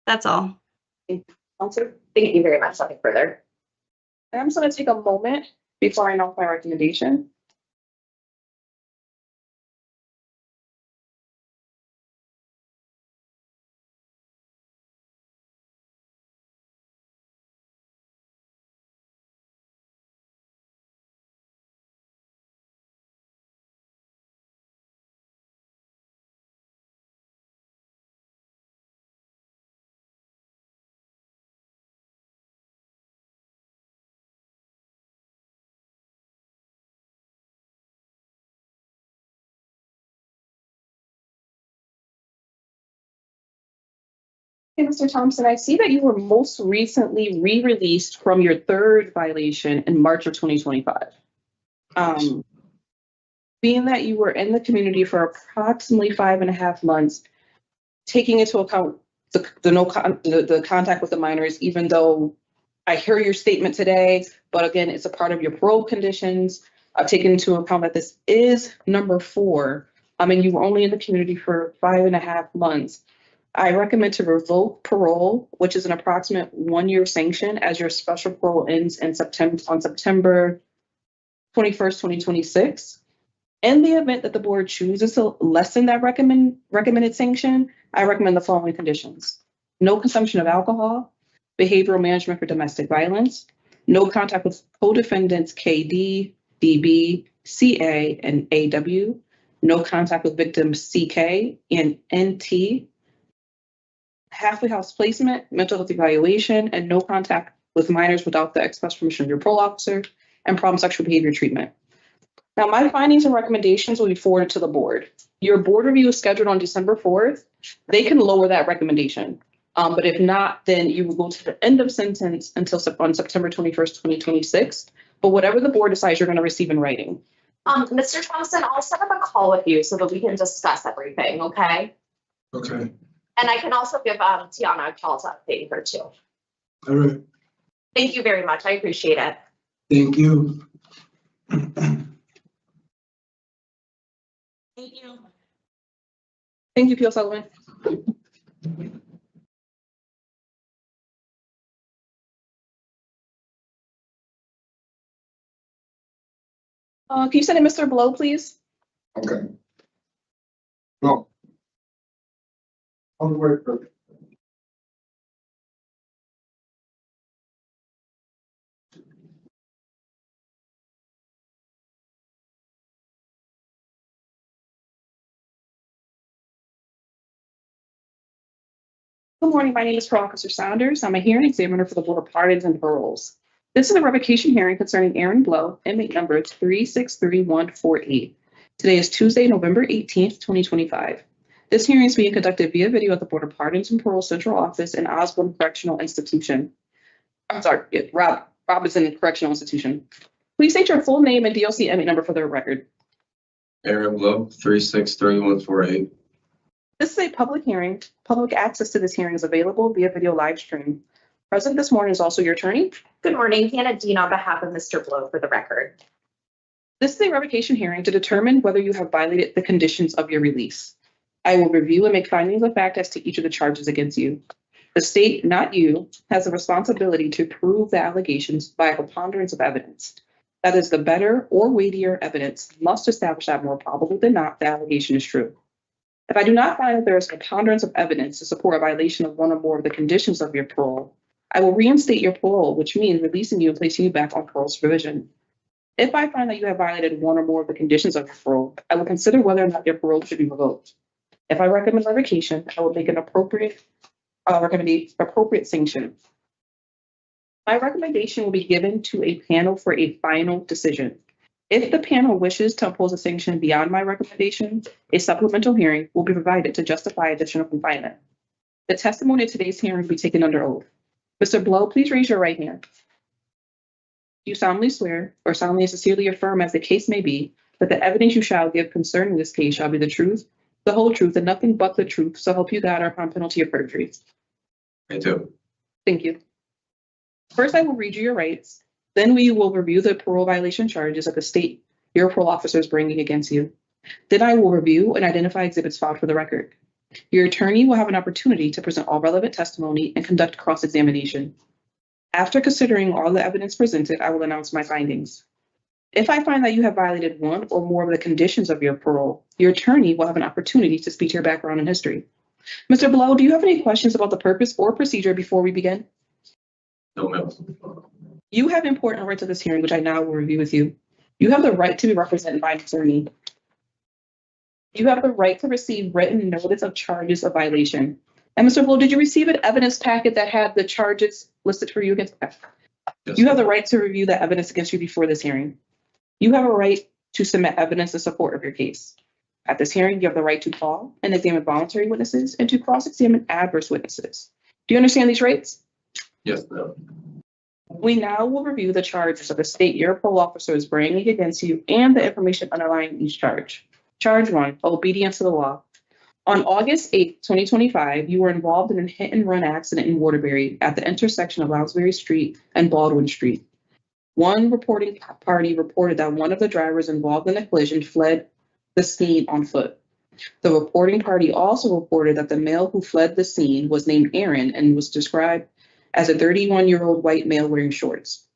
That's all. Also, thank you very much. Nothing further. And I'm just going to take a moment before I announce my recommendation. Okay, Mr. Thompson, I see that you were most recently re-released from your third violation in March of 2025. Being that you were in the community for approximately 5.5 months, taking into account the contact with the minors, even though I hear your statement today, but again, it's a part of your parole conditions. I've taken into account that this is number 4. And you were only in the community for 5.5 months. I recommend to revoke parole, which is an approximate 1-year sanction, as your special parole ends on September 21st, 2026. In the event that the board chooses to lessen that recommended sanction, I recommend the following conditions: no consumption of alcohol, behavioral management for domestic violence, no contact with co-defendants KD, DB, CA, and AW, no contact with victims CK and NT, halfway house placement, mental health evaluation, and no contact with minors without the express permission of your parole officer, and problem sexual behavior treatment. Now, my findings and recommendations will be forwarded to the board. Your board review is scheduled on December 4th. They can lower that recommendation. But if not, then you will go to the end of sentence until on September 21st, 2026. But whatever the board decides, you're going to receive in writing. Mr. Thompson, I'll set up a call with you so that we can discuss everything, okay? Okay, And I can also give Tiana a call to update her too. all right, Thank you very much. I appreciate it. thank you. Thank you. Thank you, P.O. Sullivan. Can you send in Mr. Blow, please? Okay. No. I'll wait for. Good morning. My name is Parole Officer Saunders. I'm a hearing examiner for the Board of Pardons and Paroles. This is a revocation hearing concerning Aaron Blow, inmate number 363148. Today is Tuesday, November 18th, 2025. This hearing is being conducted via video at the Board of Pardons and Parole Central Office in Osborne Correctional Institution. I'm sorry, Robinson Correctional Institution. Please state your full name and DOC inmate number for the record. Aaron Blow, 363148. This is a public hearing. Public access to this hearing is available via video live stream. Present this morning is also your attorney. Good morning, Hannah Dean on behalf of Mr. Blow for the record. This is a revocation hearing to determine whether you have violated the conditions of your release. I will review and make findings of fact as to each of the charges against you. The state, not you, has a responsibility to prove the allegations by a preponderance of evidence. That is, the better or weightier evidence must establish that more probable than not the allegation is true. If I do not find that there is a preponderance of evidence to support a violation of one or more of the conditions of your parole, I will reinstate your parole, which means releasing you and placing you back on parole supervision. If I find that you have violated one or more of the conditions of your parole, I will consider whether or not your parole should be revoked. If I recommend revocation, I will make an appropriate sanction. My recommendation will be given to a panel for a final decision. If the panel wishes to impose a sanction beyond my recommendation, a supplemental hearing will be provided to justify additional confinement. The testimony at today's hearing will be taken under oath. Mr. Blow, please raise your right hand. Do you solemnly swear or solemnly and sincerely affirm, as the case may be, that the evidence you shall give concerning this case shall be the truth, the whole truth, and nothing but the truth, so help you God, or upon penalty of perjury? I do. Thank you. First, I will read you your rights. Then we will review the parole violation charges that the state your parole officer is bringing against you. Then I will review and identify exhibits filed for the record. Your attorney will have an opportunity to present all relevant testimony and conduct cross-examination. After considering all the evidence presented, I will announce my findings. If I find that you have violated one or more of the conditions of your parole, your attorney will have an opportunity to speak to your background and history. Mr. Blow, do you have any questions about the purpose or procedure before we begin? No, ma'am. You have important rights of this hearing, which I now will review with you. You have the right to be represented by an attorney. You have the right to receive written notice of charges of violation. And Mr. Blow, did you receive an evidence packet that had the charges listed for you against? Yes, You have the right to review the evidence against you before this hearing. You have a right to submit evidence in support of your case. At this hearing, you have the right to call and examine voluntary witnesses and to cross-examine adverse witnesses. Do you understand these rates? Yes, ma'am. We now will review the charges of the state your parole officer is bringing against you and the information underlying each charge. Charge 1, obedience to the law. On August 8th, 2025, you were involved in a hit and run accident in Waterbury at the intersection of Lounsbury Street and Baldwin Street. One reporting party reported that one of the drivers involved in the collision fled the scene on foot. The reporting party also reported that the male who fled the scene was named Aaron and was described as a 31-year-old white male wearing shorts.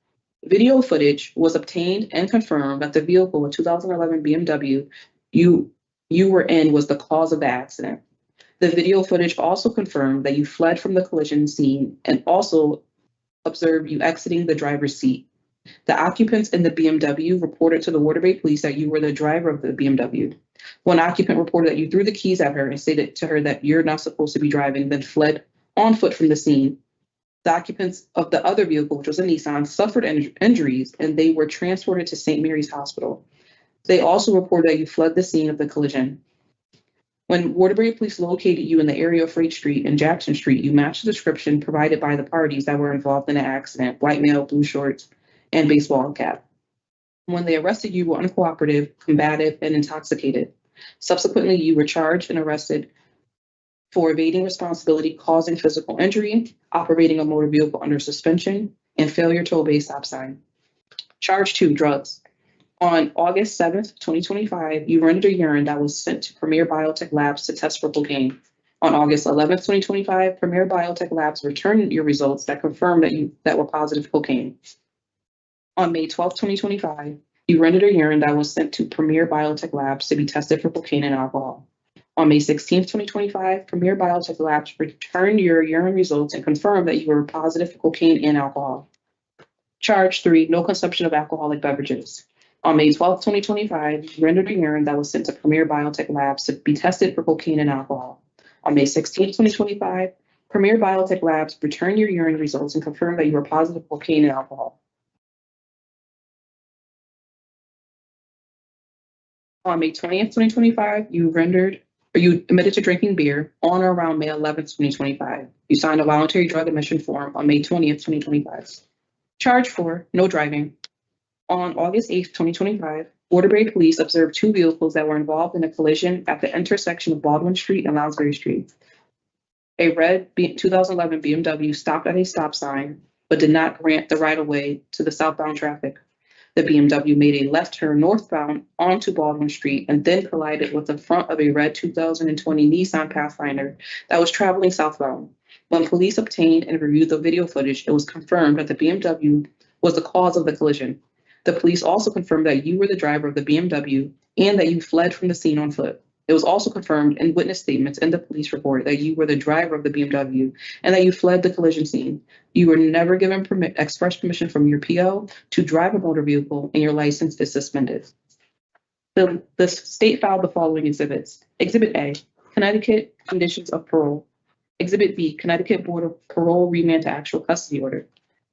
Video footage was obtained and confirmed that the vehicle, a 2011 BMW, you were in was the cause of the accident. The video footage also confirmed that you fled from the collision scene and also observed you exiting the driver's seat. The occupants in the BMW reported to the Waterbury police that you were the driver of the BMW. One occupant reported that you threw the keys at her and stated to her that you're not supposed to be driving, then fled on foot from the scene. The occupants of the other vehicle, which was a Nissan, suffered injuries and they were transported to St. Mary's Hospital. They also reported that you fled the scene of the collision. When Waterbury police located you in the area of Freight Street and Jackson Street, you matched the description provided by the parties that were involved in the accident: white male, blue shorts, and baseball cap. When they arrested you, you were uncooperative, combative, and intoxicated. Subsequently, you were charged and arrested for evading responsibility, causing physical injury, operating a motor vehicle under suspension, and failure to obey stop sign. Charge 2, drugs. On August 7th, 2025, you rendered a urine that was sent to Premier Biotech Labs to test for cocaine. On August 11th, 2025, Premier Biotech Labs returned your results that confirmed that were positive for cocaine. On May 12th, 2025, you rendered a urine that was sent to Premier Biotech Labs to be tested for cocaine and alcohol. On May 16th, 2025, Premier Biotech Labs returned your urine results and confirmed that you were positive for cocaine and alcohol. Charge 3, no consumption of alcoholic beverages. On May 12th, 2025, you rendered a urine that was sent to Premier Biotech Labs to be tested for cocaine and alcohol. On May 16th, 2025, Premier Biotech Labs returned your urine results and confirmed that you were positive for cocaine and alcohol. On May 20th, 2025, you admitted to drinking beer on or around May 11th, 2025. You signed a voluntary drug admission form on May 20th, 2025. Charge 4, no driving. On August 8th, 2025, Waterbury police observed 2 vehicles that were involved in a collision at the intersection of Baldwin Street and Lounsbury Street. A red 2011 BMW stopped at a stop sign, but did not grant the right-of-way to the southbound traffic. The BMW made a left turn northbound onto Baldwin Street and then collided with the front of a red 2020 Nissan Pathfinder that was traveling southbound. When police obtained and reviewed the video footage, it was confirmed that the BMW was the cause of the collision. The police also confirmed that you were the driver of the BMW and that you fled from the scene on foot. It was also confirmed in witness statements in the police report that you were the driver of the BMW and that you fled the collision scene. You were never given express permission from your PO to drive a motor vehicle, and your license is suspended. The state filed the following exhibits. Exhibit A, Connecticut Conditions of Parole. Exhibit B, Connecticut Board of Parole Remand to Actual Custody Order.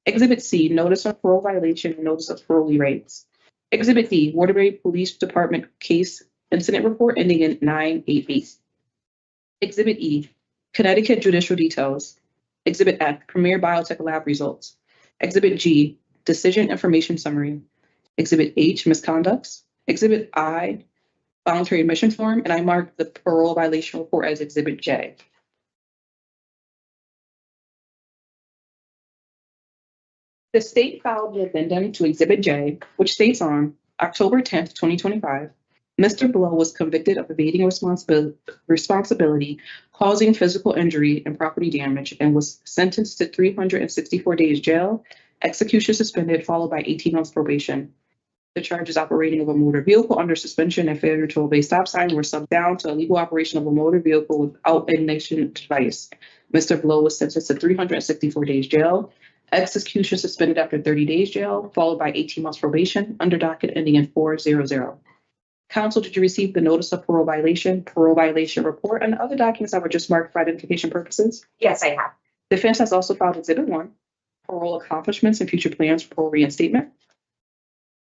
Exhibit C, Notice of Parole Violation and Notice of Parolee Rights. Exhibit D, Waterbury Police Department Case Incident Report ending in 988. Exhibit E, Connecticut Judicial Details. Exhibit F, Premier Biotech Lab Results. Exhibit G, Decision Information Summary. Exhibit H, Misconducts. Exhibit I, Voluntary Admission Form, and I marked the Parole Violation Report as Exhibit J. The state filed the addendum to Exhibit J, which states on October 10th, 2025, Mr. Blow was convicted of evading responsibility, causing physical injury and property damage, and was sentenced to 364 days jail, execution suspended, followed by 18 months probation. The charges operating of a motor vehicle under suspension and failure to obey stop sign were subbed down to illegal operation of a motor vehicle without ignition device. Mr. Blow was sentenced to 364 days jail, execution suspended after 30 days jail, followed by 18 months probation, under docket ending in 400. Counsel, did you receive the notice of parole violation report, and other documents that were just marked for identification purposes? Yes, I have. Defense has also filed Exhibit 1, parole accomplishments and future plans for parole reinstatement.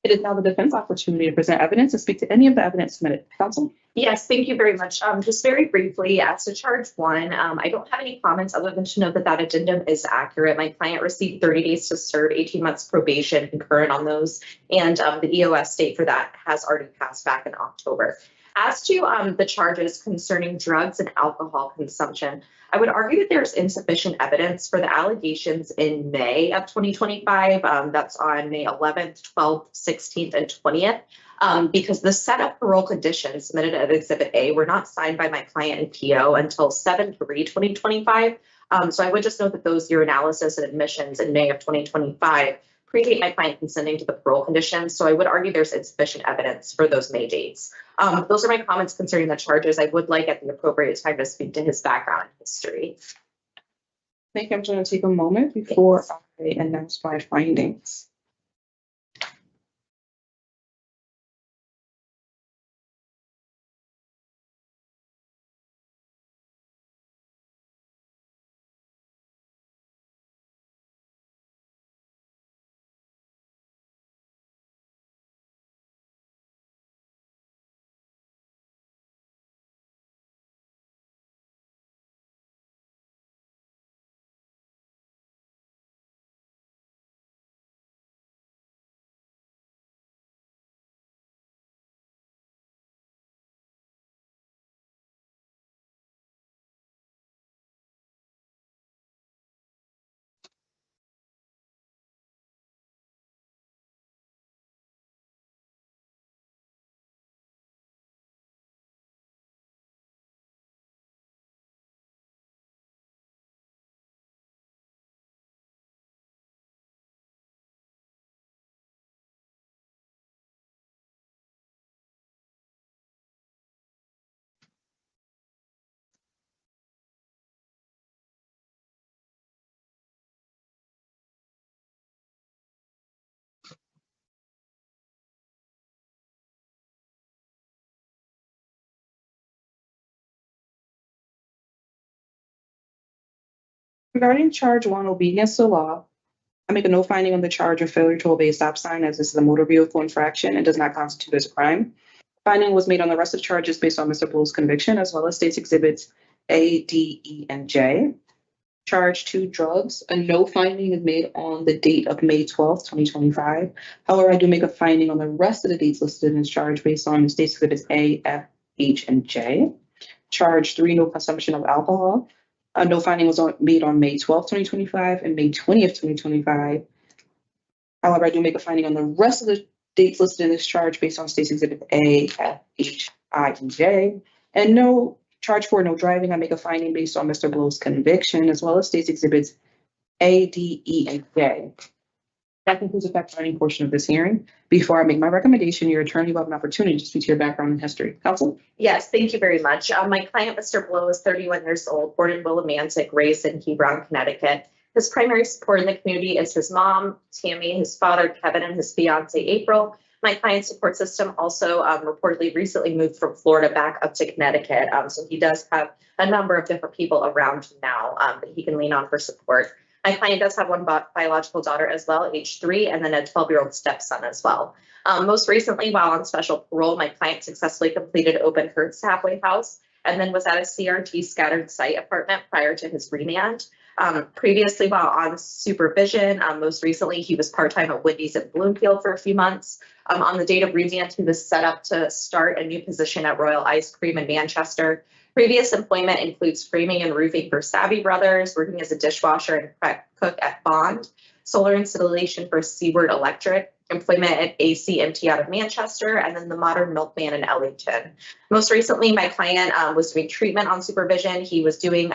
It is now the defense opportunity to present evidence and speak to any of the evidence submitted. Counsel? Yes, thank you very much. Just very briefly, as to charge one, I don't have any comments other than to note that that addendum is accurate. My client received 30 days to serve, 18 months probation concurrent on those, and the EOS date for that has already passed back in October. As to the charges concerning drugs and alcohol consumption, I would argue that there's insufficient evidence for the allegations in May of 2025. That's on May 11th, 12th, 16th, and 20th. Because the set of parole conditions submitted at Exhibit A were not signed by my client and PO until 7/3/2025. So I would just note that those urinalysis and admissions in May of 2025 predate my client consenting to the parole conditions. So I would argue there's insufficient evidence for those May dates. Those are my comments concerning the charges. I would like at the appropriate time to speak to his background and history. Thank you. I'm going to take a moment before I announce my findings. Regarding charge one, obedience to law, I make a no finding on the charge of failure to obey a stop sign, as this is a motor vehicle infraction and does not constitute as a crime. Finding was made on the rest of charges based on Mr. Blue's conviction, as well as states exhibits A, D, E, and J. Charge two, drugs. A no finding is made on the date of May 12th, 2025. However, I do make a finding on the rest of the dates listed in this charge based on the states exhibits A, F, H, and J. Charge three, no consumption of alcohol. No finding was made on May 12th, 2025 and May 20th, 2025. However, I do make a finding on the rest of the dates listed in this charge based on states exhibit A, F, H, I, and J. And no charge for no driving, I make a finding based on Mr. Blow's conviction, as well as states exhibits A, D, E, and J. That concludes the fact-finding portion of this hearing. Before I make my recommendation, your attorney will have an opportunity to speak to your background and history. Counsel? Yes, thank you very much. My client, Mr. Blow, is 31 years old, born in Willimantic, raised in Hebron, Connecticut. His primary support in the community is his mom, Tammy, his father, Kevin, and his fiance, April. My client's support system also reportedly recently moved from Florida back up to Connecticut. So he does have a number of different people around him now that he can lean on for support. My client does have one biological daughter as well, age 3, and then a 12-year-old stepson as well. Most recently, while on special parole, my client successfully completed Open Hertz halfway house and then was at a CRT scattered site apartment prior to his remand. Previously, while on supervision, most recently, he was part-time at Wendy's in Bloomfield for a few months. On the date of remand, he was set up to start a new position at Royal Ice Cream in Manchester. Previous employment includes framing and roofing for Savvy Brothers, working as a dishwasher and prep cook at Bond, solar installation for Seaward Electric, employment at ACMT out of Manchester, and then the Modern Milkman in Ellington. Most recently, my client was doing treatment on supervision. He was doing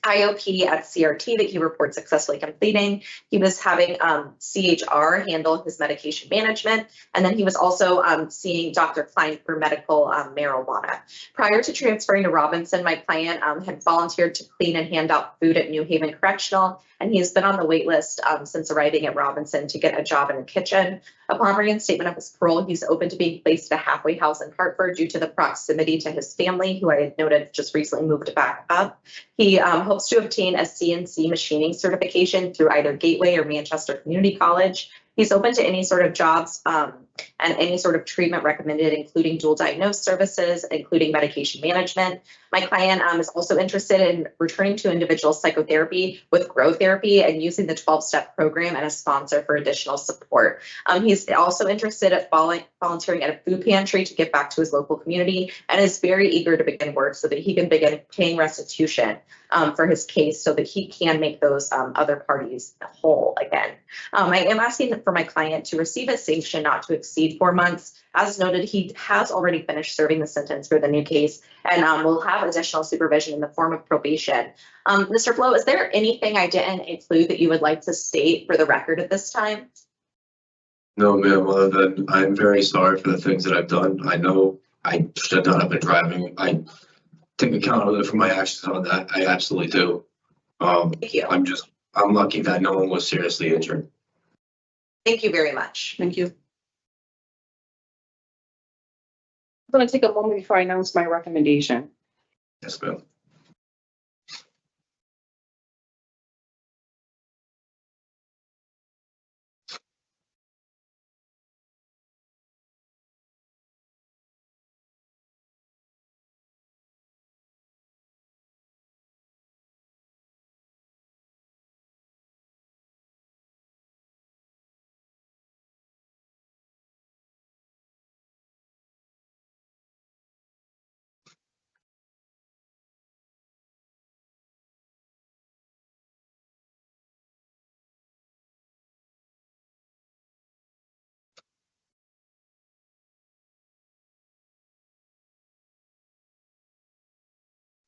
IOP at CRT that he reports successfully completing. He was having CHR handle his medication management. And then he was also seeing Dr. Klein for medical marijuana. Prior to transferring to Robinson, my client had volunteered to clean and hand out food at New Haven Correctional. And he has been on the wait list since arriving at Robinson to get a job in the kitchen. Upon reinstatement of his parole, he's open to being placed at a halfway house in Hartford due to the proximity to his family, who I had noted just recently moved back up. He hopes to obtain a CNC machining certification through either Gateway or Manchester Community College. He's open to any sort of jobs and any sort of treatment recommended, including dual diagnosed services, including medication management. My client is also interested in returning to individual psychotherapy with growth therapy and using the 12-step program and a sponsor for additional support. He's also interested in volunteering at a food pantry to give back to his local community, and is very eager to begin work so that he can begin paying restitution for his case so that he can make those other parties whole again. I am asking for my client to receive a sanction not to exceed 4 months. As noted, he has already finished serving the sentence for the new case and will have additional supervision in the form of probation. Mr. Flo, is there anything I didn't include that you would like to state for the record at this time? No, ma'am, other than I'm very sorry for the things that I've done. I know I should not have been driving. I take accountability for my actions on that. I absolutely do. Thank you. I'm lucky that no one was seriously injured. Thank you very much. Thank you. I'm going to take a moment before I announce my recommendation. Yes, ma'am.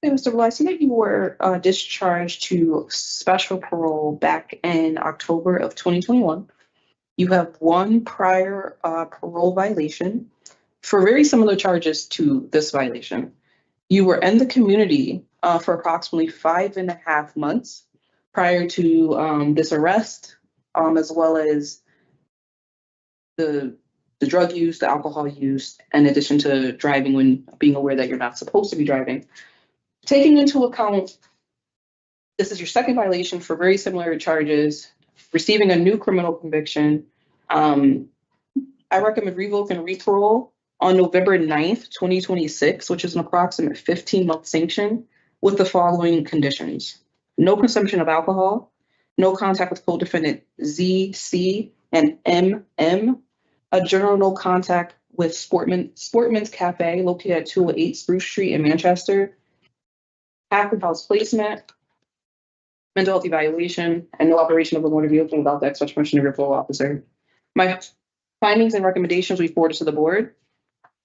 Hey, Mr. Bly, I see that you were discharged to special parole back in October of 2021. You have one prior parole violation for very similar charges to this violation. You were in the community for approximately 5.5 months prior to this arrest, as well as the drug use, the alcohol use, in addition to driving when being aware that you're not supposed to be driving. Taking into account, this is your second violation for very similar charges, receiving a new criminal conviction. I recommend revoke and reparole on November 9th, 2026, which is an approximate 15-month sanction with the following conditions: no consumption of alcohol, no contact with co-defendant Z, C, and MM, a general no contact with Sportman's Cafe located at 208 Spruce Street in Manchester, active house placement, mental health evaluation, and no operation of a motor vehicle without the express permission of your parole officer. My findings and recommendations will be forwarded to the board.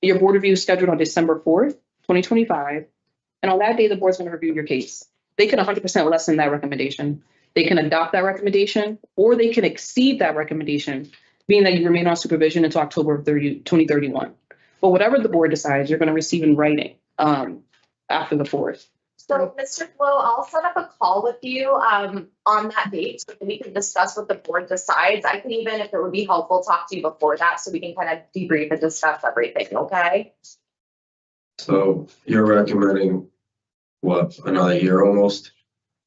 Your board review is scheduled on December 4th, 2025. And on that day, the board's going to review your case. They can 100% lessen that recommendation. They can adopt that recommendation, or they can exceed that recommendation, being that you remain on supervision until October of 2031. But whatever the board decides, you're going to receive in writing after the 4th. So, Mr. Flo, I'll set up a call with you on that date so that we can discuss what the board decides. I can even, if it would be helpful, talk to you before that so we can kind of debrief and discuss everything, okay? So you're recommending what, another year almost?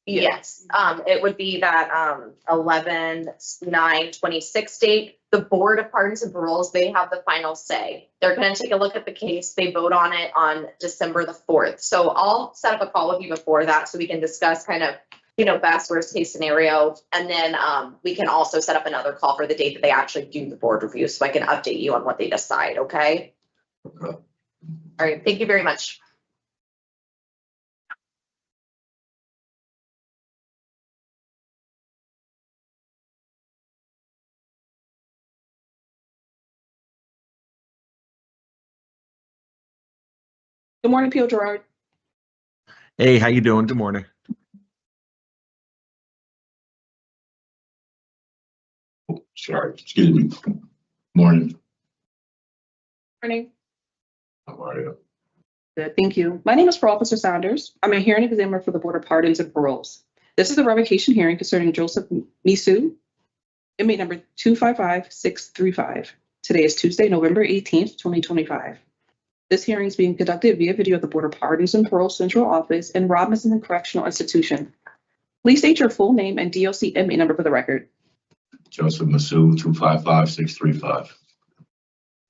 Yes, it would be that 11/9/26 date. The Board of Pardons and Paroles, they have the final say. They're going to take a look at the case. They vote on it on December the 4th. So I'll set up a call with you before that so we can discuss kind of, best worst case scenario. And then we can also set up another call for the date that they actually do the board review so I can update you on what they decide, okay? Okay. All right, thank you very much. Good morning, Pio Gerard. Hey, how you doing? Good morning. Sorry, excuse me. Morning. Morning. How are you? Good, thank you. My name is Parole Officer Saunders. I'm a hearing examiner for the Board of Pardons and Paroles. This is a revocation hearing concerning Joseph Misu, inmate number 255635. Today is Tuesday, November 18th, 2025. This hearing is being conducted via video at the Board of Pardons and Parole Central Office in Robinson Correctional Institution. Please state your full name and DOC inmate number for the record. Joseph Masu, 255-635.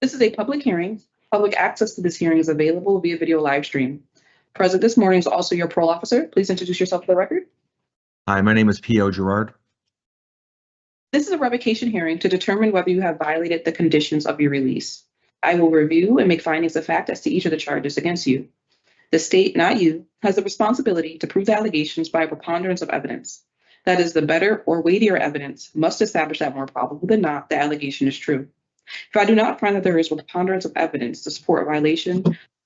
This is a public hearing. Public access to this hearing is available via video live stream. Present this morning is also your parole officer. Please introduce yourself for the record. Hi, my name is P.O. Gerard. This is a revocation hearing to determine whether you have violated the conditions of your release. I will review and make findings of fact as to each of the charges against you. The state, not you, has the responsibility to prove the allegations by a preponderance of evidence. That is, the better or weightier evidence must establish that more probable than not the allegation is true. If I do not find that there is a preponderance of evidence to support a violation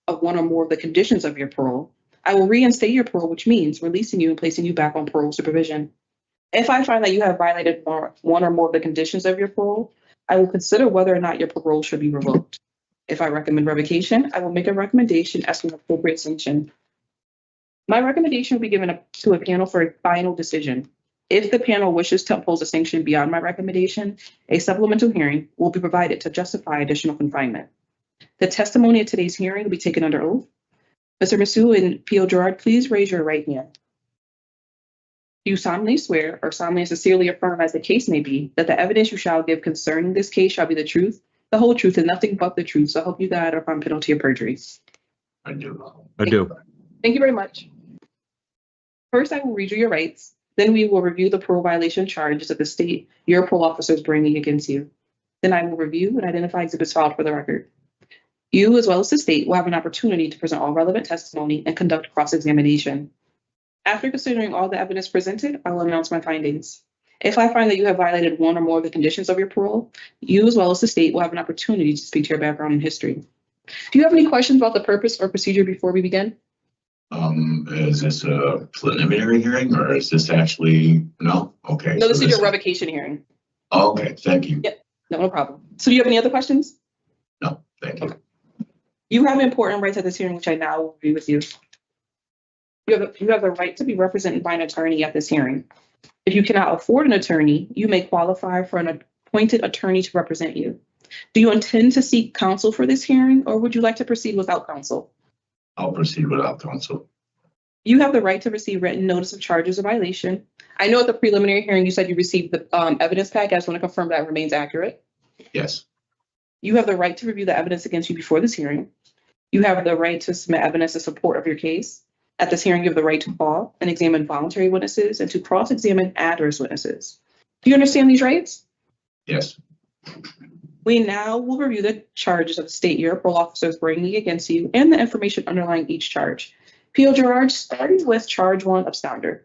of one or more of the conditions of your parole, I will reinstate your parole, which means releasing you and placing you back on parole supervision. If I find that you have violated one or more of the conditions of your parole, I will consider whether or not your parole should be revoked. If I recommend revocation, I will make a recommendation as to an appropriate sanction. My recommendation will be given to a panel for a final decision. If the panel wishes to impose a sanction beyond my recommendation, a supplemental hearing will be provided to justify additional confinement. The testimony at today's hearing will be taken under oath. Mr. Masu and P.O. Gerard, please raise your right hand. Do you solemnly swear or solemnly and sincerely affirm, as the case may be, that the evidence you shall give concerning this case shall be the truth, the whole truth, and nothing but the truth, so help you God, or upon penalty of perjury? I do. I do. Thank you very much. First, I will read you your rights. Then we will review the parole violation charges that the state your parole officer is bringing against you. Then I will review and identify exhibits filed for the record. You, as well as the state, will have an opportunity to present all relevant testimony and conduct cross-examination. After considering all the evidence presented, I will announce my findings. If I find that you have violated one or more of the conditions of your parole, you, as well as the state, will have an opportunity to speak to your background and history. Do you have any questions about the purpose or procedure before we begin? Is this a preliminary hearing or is this actually, no? Okay. No, so this is your revocation hearing. Okay, thank you. Yep. No problem. So do you have any other questions? No, thank you. Okay. You have important rights at this hearing, which I now will review with you. You have the right to be represented by an attorney at this hearing. If you cannot afford an attorney, you may qualify for an appointed attorney to represent you. Do you intend to seek counsel for this hearing, or would you like to proceed without counsel? I'll proceed without counsel. You have the right to receive written notice of charges of violation. I know at the preliminary hearing, you said you received the evidence pack. I just want to confirm that remains accurate. Yes, You have the right to review the evidence against you before this hearing. You have the right to submit evidence in support of your case. At this hearing, you have the right to call and examine voluntary witnesses and to cross-examine adverse witnesses. Do you understand these rights? yes. We now will review the charges of the state your parole officer is bringing against you and the information underlying each charge. P.O. Gerard, starting with charge 1, absconder.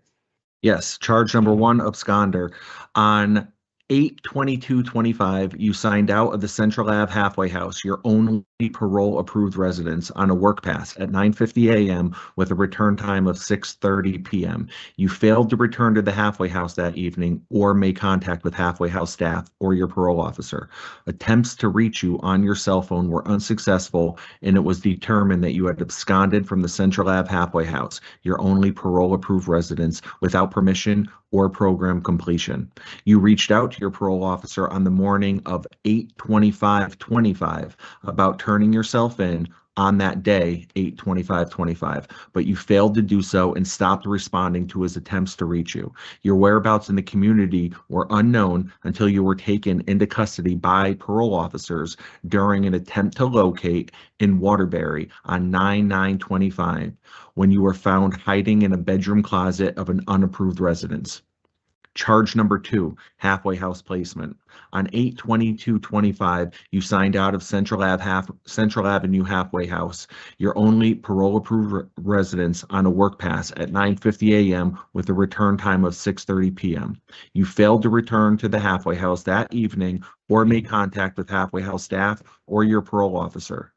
Yes, charge number 1, absconder. On 8/22/25, you signed out of the Central Ave halfway house, your only parole approved residence, on a work pass at 9:50 a.m. with a return time of 6:30 p.m. You failed to return to the halfway house that evening or make contact with halfway house staff or your parole officer. Attempts to reach you on your cell phone were unsuccessful, and it was determined that you had absconded from the Central Ave halfway house, your only parole approved residence, without permission or program completion. You reached out to your parole officer on the morning of 8/25/25 about turning yourself in on that day, 8/25/25, but you failed to do so and stopped responding to his attempts to reach you. Your whereabouts in the community were unknown until you were taken into custody by parole officers during an attempt to locate in Waterbury on 9/9/25, when you were found hiding in a bedroom closet of an unapproved residence. Charge number 2, halfway house placement. On 8/22/25, you signed out of Central Avenue halfway house, your only parole approved residence, on a work pass at 9:50 a.m. with a return time of 6:30 p.m. You failed to return to the halfway house that evening or make contact with halfway house staff or your parole officer.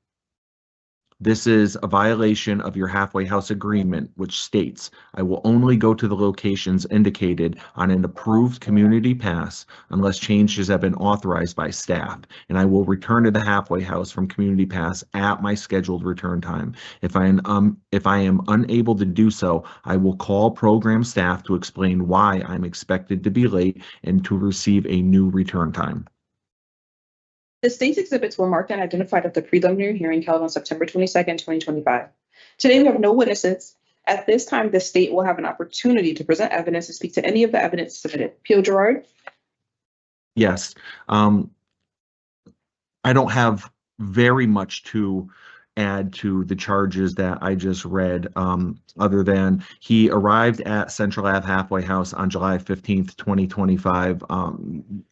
This is a violation of your halfway house agreement, which states, I will only go to the locations indicated on an approved community pass unless changes have been authorized by staff, and I will return to the halfway house from community pass at my scheduled return time. If I am unable to do so, I will call program staff to explain why I'm expected to be late and to receive a new return time. The state's exhibits were marked and identified at the preliminary hearing held on September 22nd, 2025. Today, we have no witnesses. At this time, the state will have an opportunity to present evidence and speak to any of the evidence submitted. P.O. Gerard? Yes. I don't have very much to add to the charges that I just read, other than he arrived at Central Ave Halfway House on July 15th, 2025,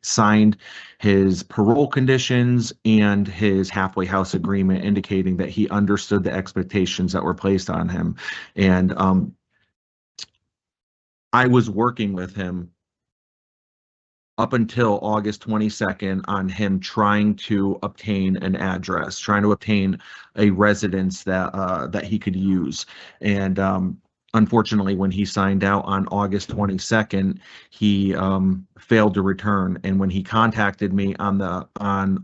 signed his parole conditions and his halfway house agreement indicating that he understood the expectations that were placed on him. And I was working with him up until August 22nd on him trying to obtain an address, trying to obtain a residence that he could use. And unfortunately, when he signed out on August 22nd, he failed to return. And when he contacted me on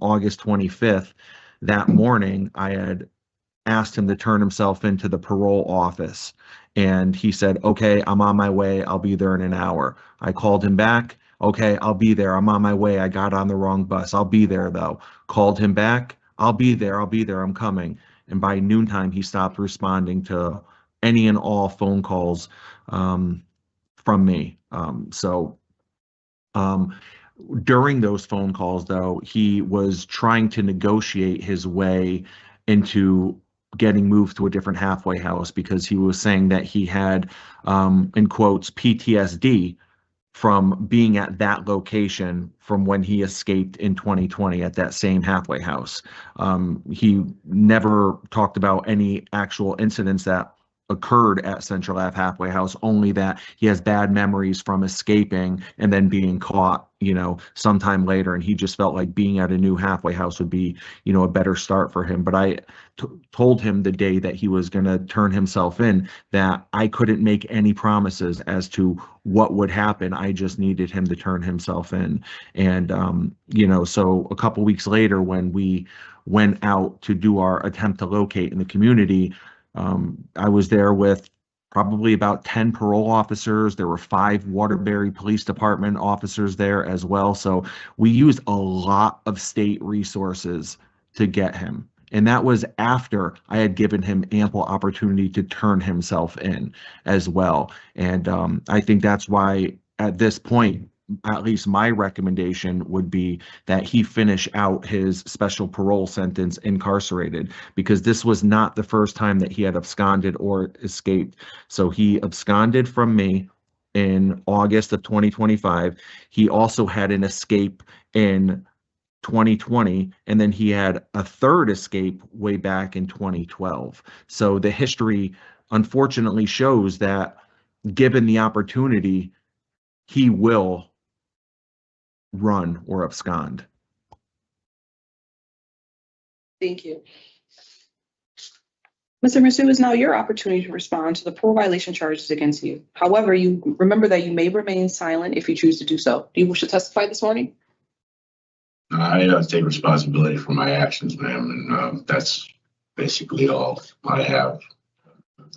August 25th, that morning, I had asked him to turn himself into the parole office. And he said, okay, I'm on my way. I'll be there in an hour. I called him back. Okay, I'll be there. I'm on my way. I got on the wrong bus. I'll be there though. Called him back. I'll be there. I'll be there. I'm coming. And by noontime, he stopped responding to any and all phone calls from me. During those phone calls, though, he was trying to negotiate his way into getting moved to a different halfway house because he was saying that he had, in quotes, PTSD from being at that location from when he escaped in 2020 at that same halfway house. He never talked about any actual incidents that occurred at Central Ave Halfway House, only that he has bad memories from escaping and then being caught, sometime later. And he just felt like being at a new halfway house would be, a better start for him. But I told him the day that he was going to turn himself in that I couldn't make any promises as to what would happen. I just needed him to turn himself in. And, so a couple weeks later, when we went out to do our attempt to locate in the community, I was there with probably about 10 parole officers. There were 5 Waterbury Police Department officers there as well. So we used a lot of state resources to get him. And that was after I had given him ample opportunity to turn himself in as well. And I think that's why at this point, at least my recommendation would be that he finish out his special parole sentence incarcerated, because this was not the first time that he had absconded or escaped. So he absconded from me in August of 2025. He also had an escape in 2020, and then he had a third escape way back in 2012. So the history unfortunately shows that given the opportunity, he will run or abscond. Thank you. Mr. Masu, it is now your opportunity to respond to the parole violation charges against you. However, you remember that you may remain silent if you choose to do so. Do you wish to testify this morning? I take responsibility for my actions, ma'am, and that's basically all I have.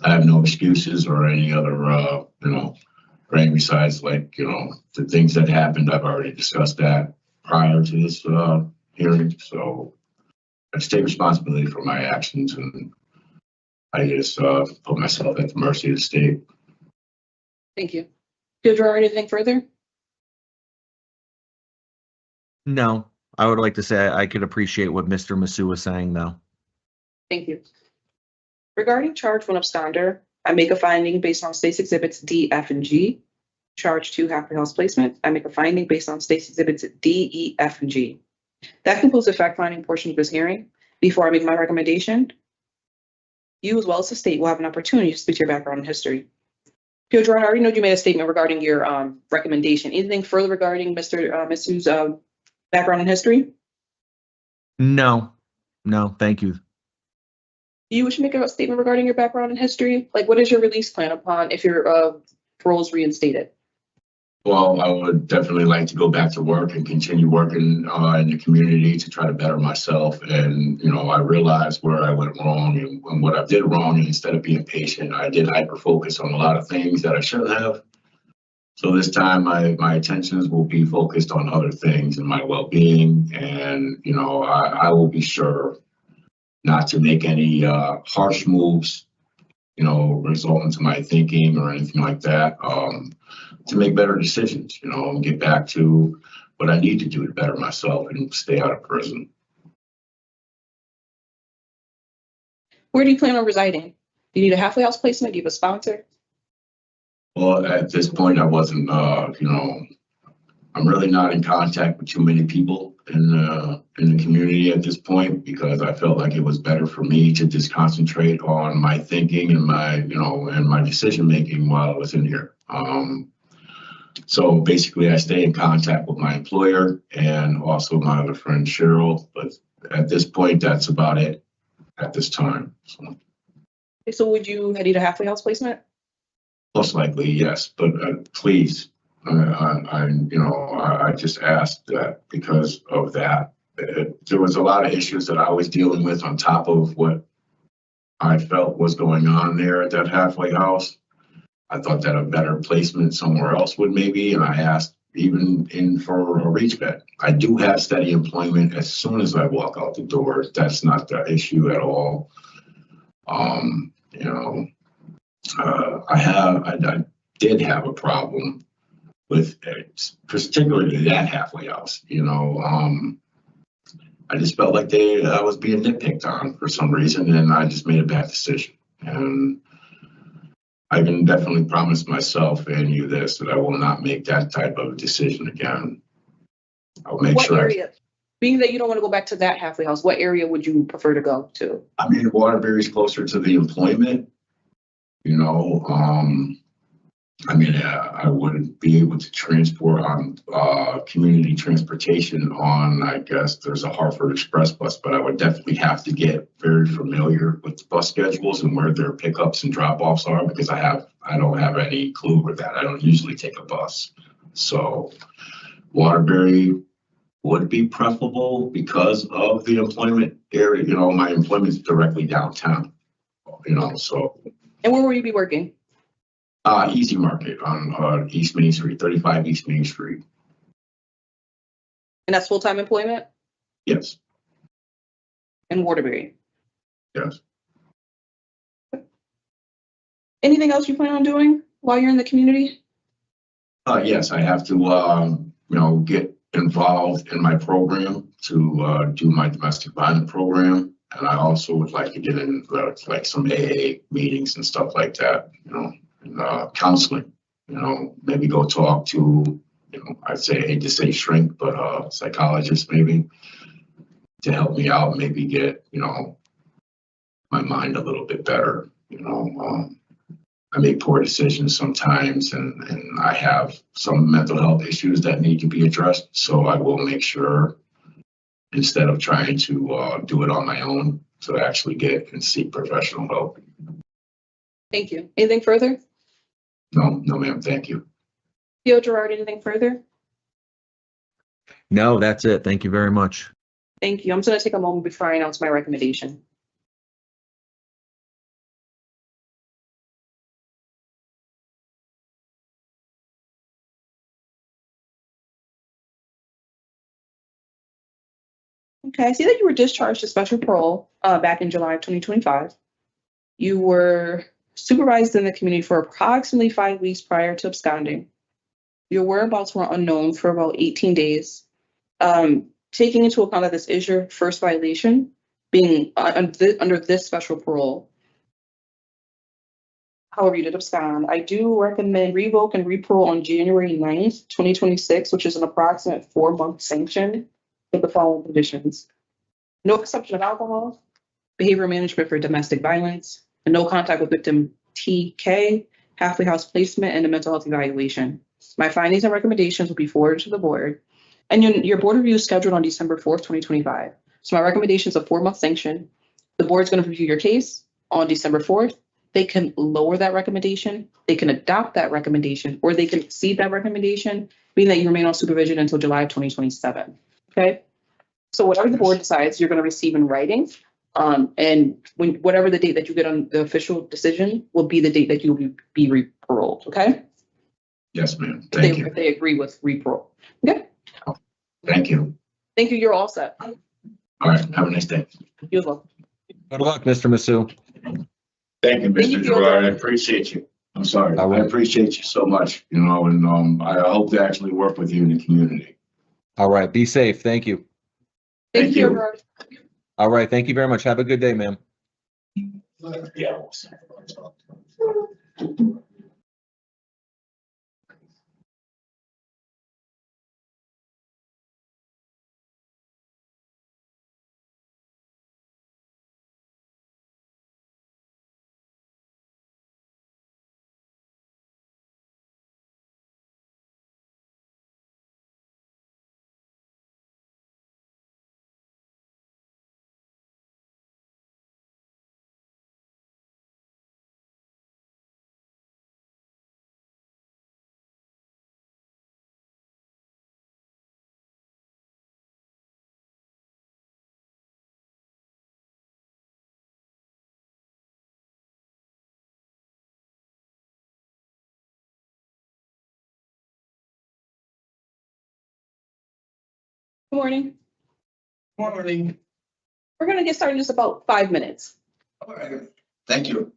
I have no excuses or any other, or any besides the things that happened. I've already discussed that prior to this hearing, so I just take responsibility for my actions, and I just put myself at the mercy of the state. Thank you. Deirdre, anything further? No, I would like to say I could appreciate what Mr. Masu was saying, though. Thank you. Regarding charge 1 absconder, I make a finding based on state's exhibits D, F, and G. Charge 2 halfway house placement, I make a finding based on state's exhibits D, E, F, and G. That concludes the fact-finding portion of this hearing. Before I make my recommendation, you as well as the state will have an opportunity to speak to your background and history. Deirdre, I already know you made a statement regarding your recommendation. Anything further regarding Mr. Masu's background and history? No, thank you. Do you wish to make a statement regarding your background and history? Like, what is your release plan upon if your parole is reinstated? Well, I would definitely like to go back to work and continue working in the community to try to better myself. And, I realized where I went wrong and what I did wrong. And instead of being patient, I did hyper focus on a lot of things that I shouldn't have. So this time my attentions will be focused on other things and my well-being. And, I will be sure not to make any harsh moves, resulting to my thinking or anything like that, to make better decisions, and get back to what I need to do to better myself and stay out of prison. Where do you plan on residing? Do you need a halfway house placement? Do you have a sponsor? Well, at this point, I wasn't, I'm really not in contact with too many people in the community at this point, because I felt like it was better for me to just concentrate on my thinking and my decision making while I was in here. So basically, I stay in contact with my employer and also my other friend Cheryl, but at this point, that's about it at this time. So would you need a halfway house placement? Most likely, yes, but please, I just asked that because of that. There was a lot of issues that I was dealing with on top of what I felt was going on there at that halfway house. I thought that a better placement somewhere else would maybe, and I asked even in for a reach vet. I do have steady employment as soon as I walk out the door. That's not the issue at all. I did have a problem with particularly that halfway house. I just felt like I was being nitpicked on for some reason, and I just made a bad decision. And I can definitely promise myself and you this, that I will not make that type of decision again. I'll make What sure. area? Being that you don't want to go back to that halfway house, what area would you prefer to go to? I mean, Waterbury's closer to the employment, I wouldn't be able to transport on community transportation on, I guess there's a Hartford Express bus, but I would definitely have to get very familiar with the bus schedules and where their pickups and drop-offs are, because I don't have any clue with that. I don't usually take a bus. So Waterbury would be preferable because of the employment area. My employment's directly downtown, so. And where will you be working? Easy Market on East Main Street, 35 East Main Street. And that's full-time employment Yes, in Waterbury. yes. Anything else you plan on doing while you're in the community? Yes, I have to, get involved in my program to do my domestic violence program. And I also would like to get in like some AA meetings and stuff like that, and counseling, maybe go talk to, I hate to say shrink, but psychologist maybe, to help me out, maybe get, my mind a little bit better. I make poor decisions sometimes, and I have some mental health issues that need to be addressed. So I will make sure, instead of trying to do it on my own, to actually get and seek professional help. Thank you. Anything further? No, ma'am. Thank you. Theo Gerard, anything further? No, that's it. Thank you very much. Thank you. I'm just going to take a moment before I announce my recommendation. Okay, I see that you were discharged to special parole back in July of 2025. You were supervised in the community for approximately 5 weeks prior to absconding. Your whereabouts were unknown for about 18 days. Taking into account that this is your first violation, being under this special parole, however you did abscond, I do recommend revoke and reparole on January 9th, 2026, which is an approximate 4-month sanction with the following conditions: no consumption of alcohol, behavior management for domestic violence, and no contact with victim TK, halfway house placement, and a mental health evaluation. My findings and recommendations will be forwarded to the board, and your board review is scheduled on December 4th, 2025. So my recommendation is a 4-month sanction. The board's going to review your case on December 4th. They can lower that recommendation, they can adopt that recommendation, or they can exceed that recommendation, meaning that you remain on supervision until July of 2027. Okay, so whatever the board decides, you're going to receive in writing, and whatever the date that you get on the official decision will be the date that you will be re-paroled. Okay. Yes, ma'am. Thank you. If they agree with re-parole. Okay. Thank you. Thank you. You're all set. All right. Have a nice day. You as well. Good luck, Mr. Masu. Thank you, Thank you, Mr. Gerard. I appreciate you. I'm sorry. I will. I appreciate you so much, and I hope to actually work with you in the community. All right, be safe. Thank you. Thank Thank you. you. Gerard. All right, thank you very much. Have a good day, ma'am. Yeah. Good morning. Morning. We're gonna get started in just about 5 minutes. All right. Thank you.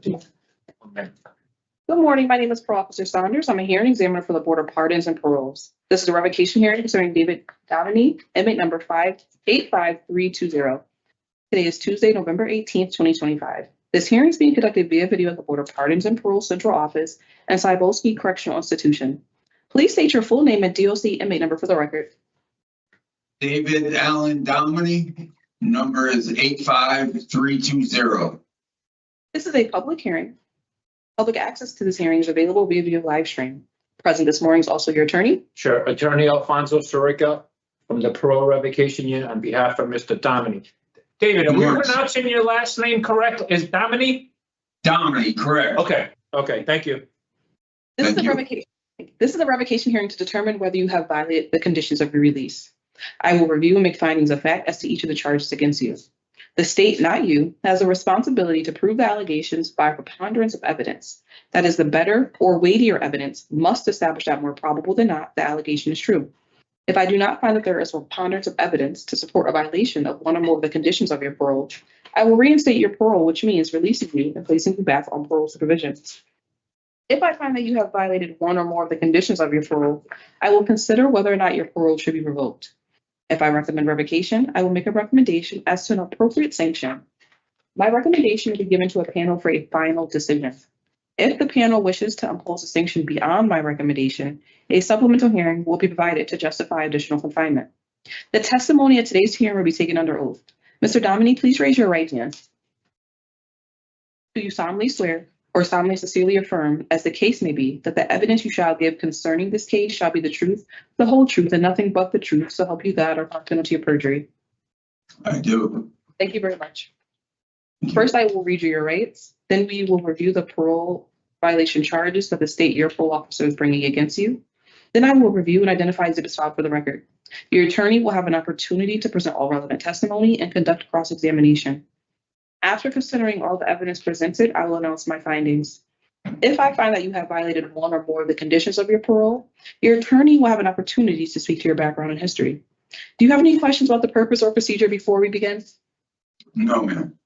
Good morning. My name is Parole Officer Saunders. I'm a hearing examiner for the Board of Pardons and Paroles. This is a revocation hearing concerning David Downey, inmate number 585320. Today is Tuesday, November 18th, 2025. This hearing is being conducted via video at the Board of Pardons and Parole Central Office and Cybulski Correctional Institution. Please state your full name and DOC inmate number for the record. David Allen Dominey, number is 85320. This is a public hearing. Public access to this hearing is available via video live stream. Present this morning is also your attorney. Sure. Attorney Alfonso Sorica from the Parole Revocation Unit on behalf of Mr. Domini. David, are we Yes. pronouncing your last name correct? Is Domini? Dominey, correct. Okay, thank you. This is Thank a you. revocation. This is a revocation hearing to determine whether you have violated the conditions of your release. I will review and make findings of fact as to each of the charges against you. The state, not you, has a responsibility to prove the allegations by preponderance of evidence. That is, the better or weightier evidence must establish that more probable than not the allegation is true. If I do not find that there is a preponderance of evidence to support a violation of one or more of the conditions of your parole, I will reinstate your parole, which means releasing you and placing you back on parole supervision. If I find that you have violated one or more of the conditions of your parole, I will consider whether or not your parole should be revoked. If I recommend revocation, I will make a recommendation as to an appropriate sanction. My recommendation will be given to a panel for a final decision. If the panel wishes to impose a sanction beyond my recommendation, a supplemental hearing will be provided to justify additional confinement. The testimony at today's hearing will be taken under oath. Mr. Domini, please raise your right hand. Do you solemnly swear or solemnly sincerely affirm, as the case may be, that the evidence you shall give concerning this case shall be the truth, the whole truth, and nothing but the truth, so help you God, or upon penalty of perjury? I do. Thank you very much. First, I will read you your rights. Then we will review the parole violation charges that the state your parole officer is bringing against you. Then I will review and identify exhibits filed for the record. Your attorney will have an opportunity to present all relevant testimony and conduct cross-examination. After considering all the evidence presented, I will announce my findings. If I find that you have violated one or more of the conditions of your parole, your attorney will have an opportunity to speak to your background and history. Do you have any questions about the purpose or procedure before we begin? No, ma'am.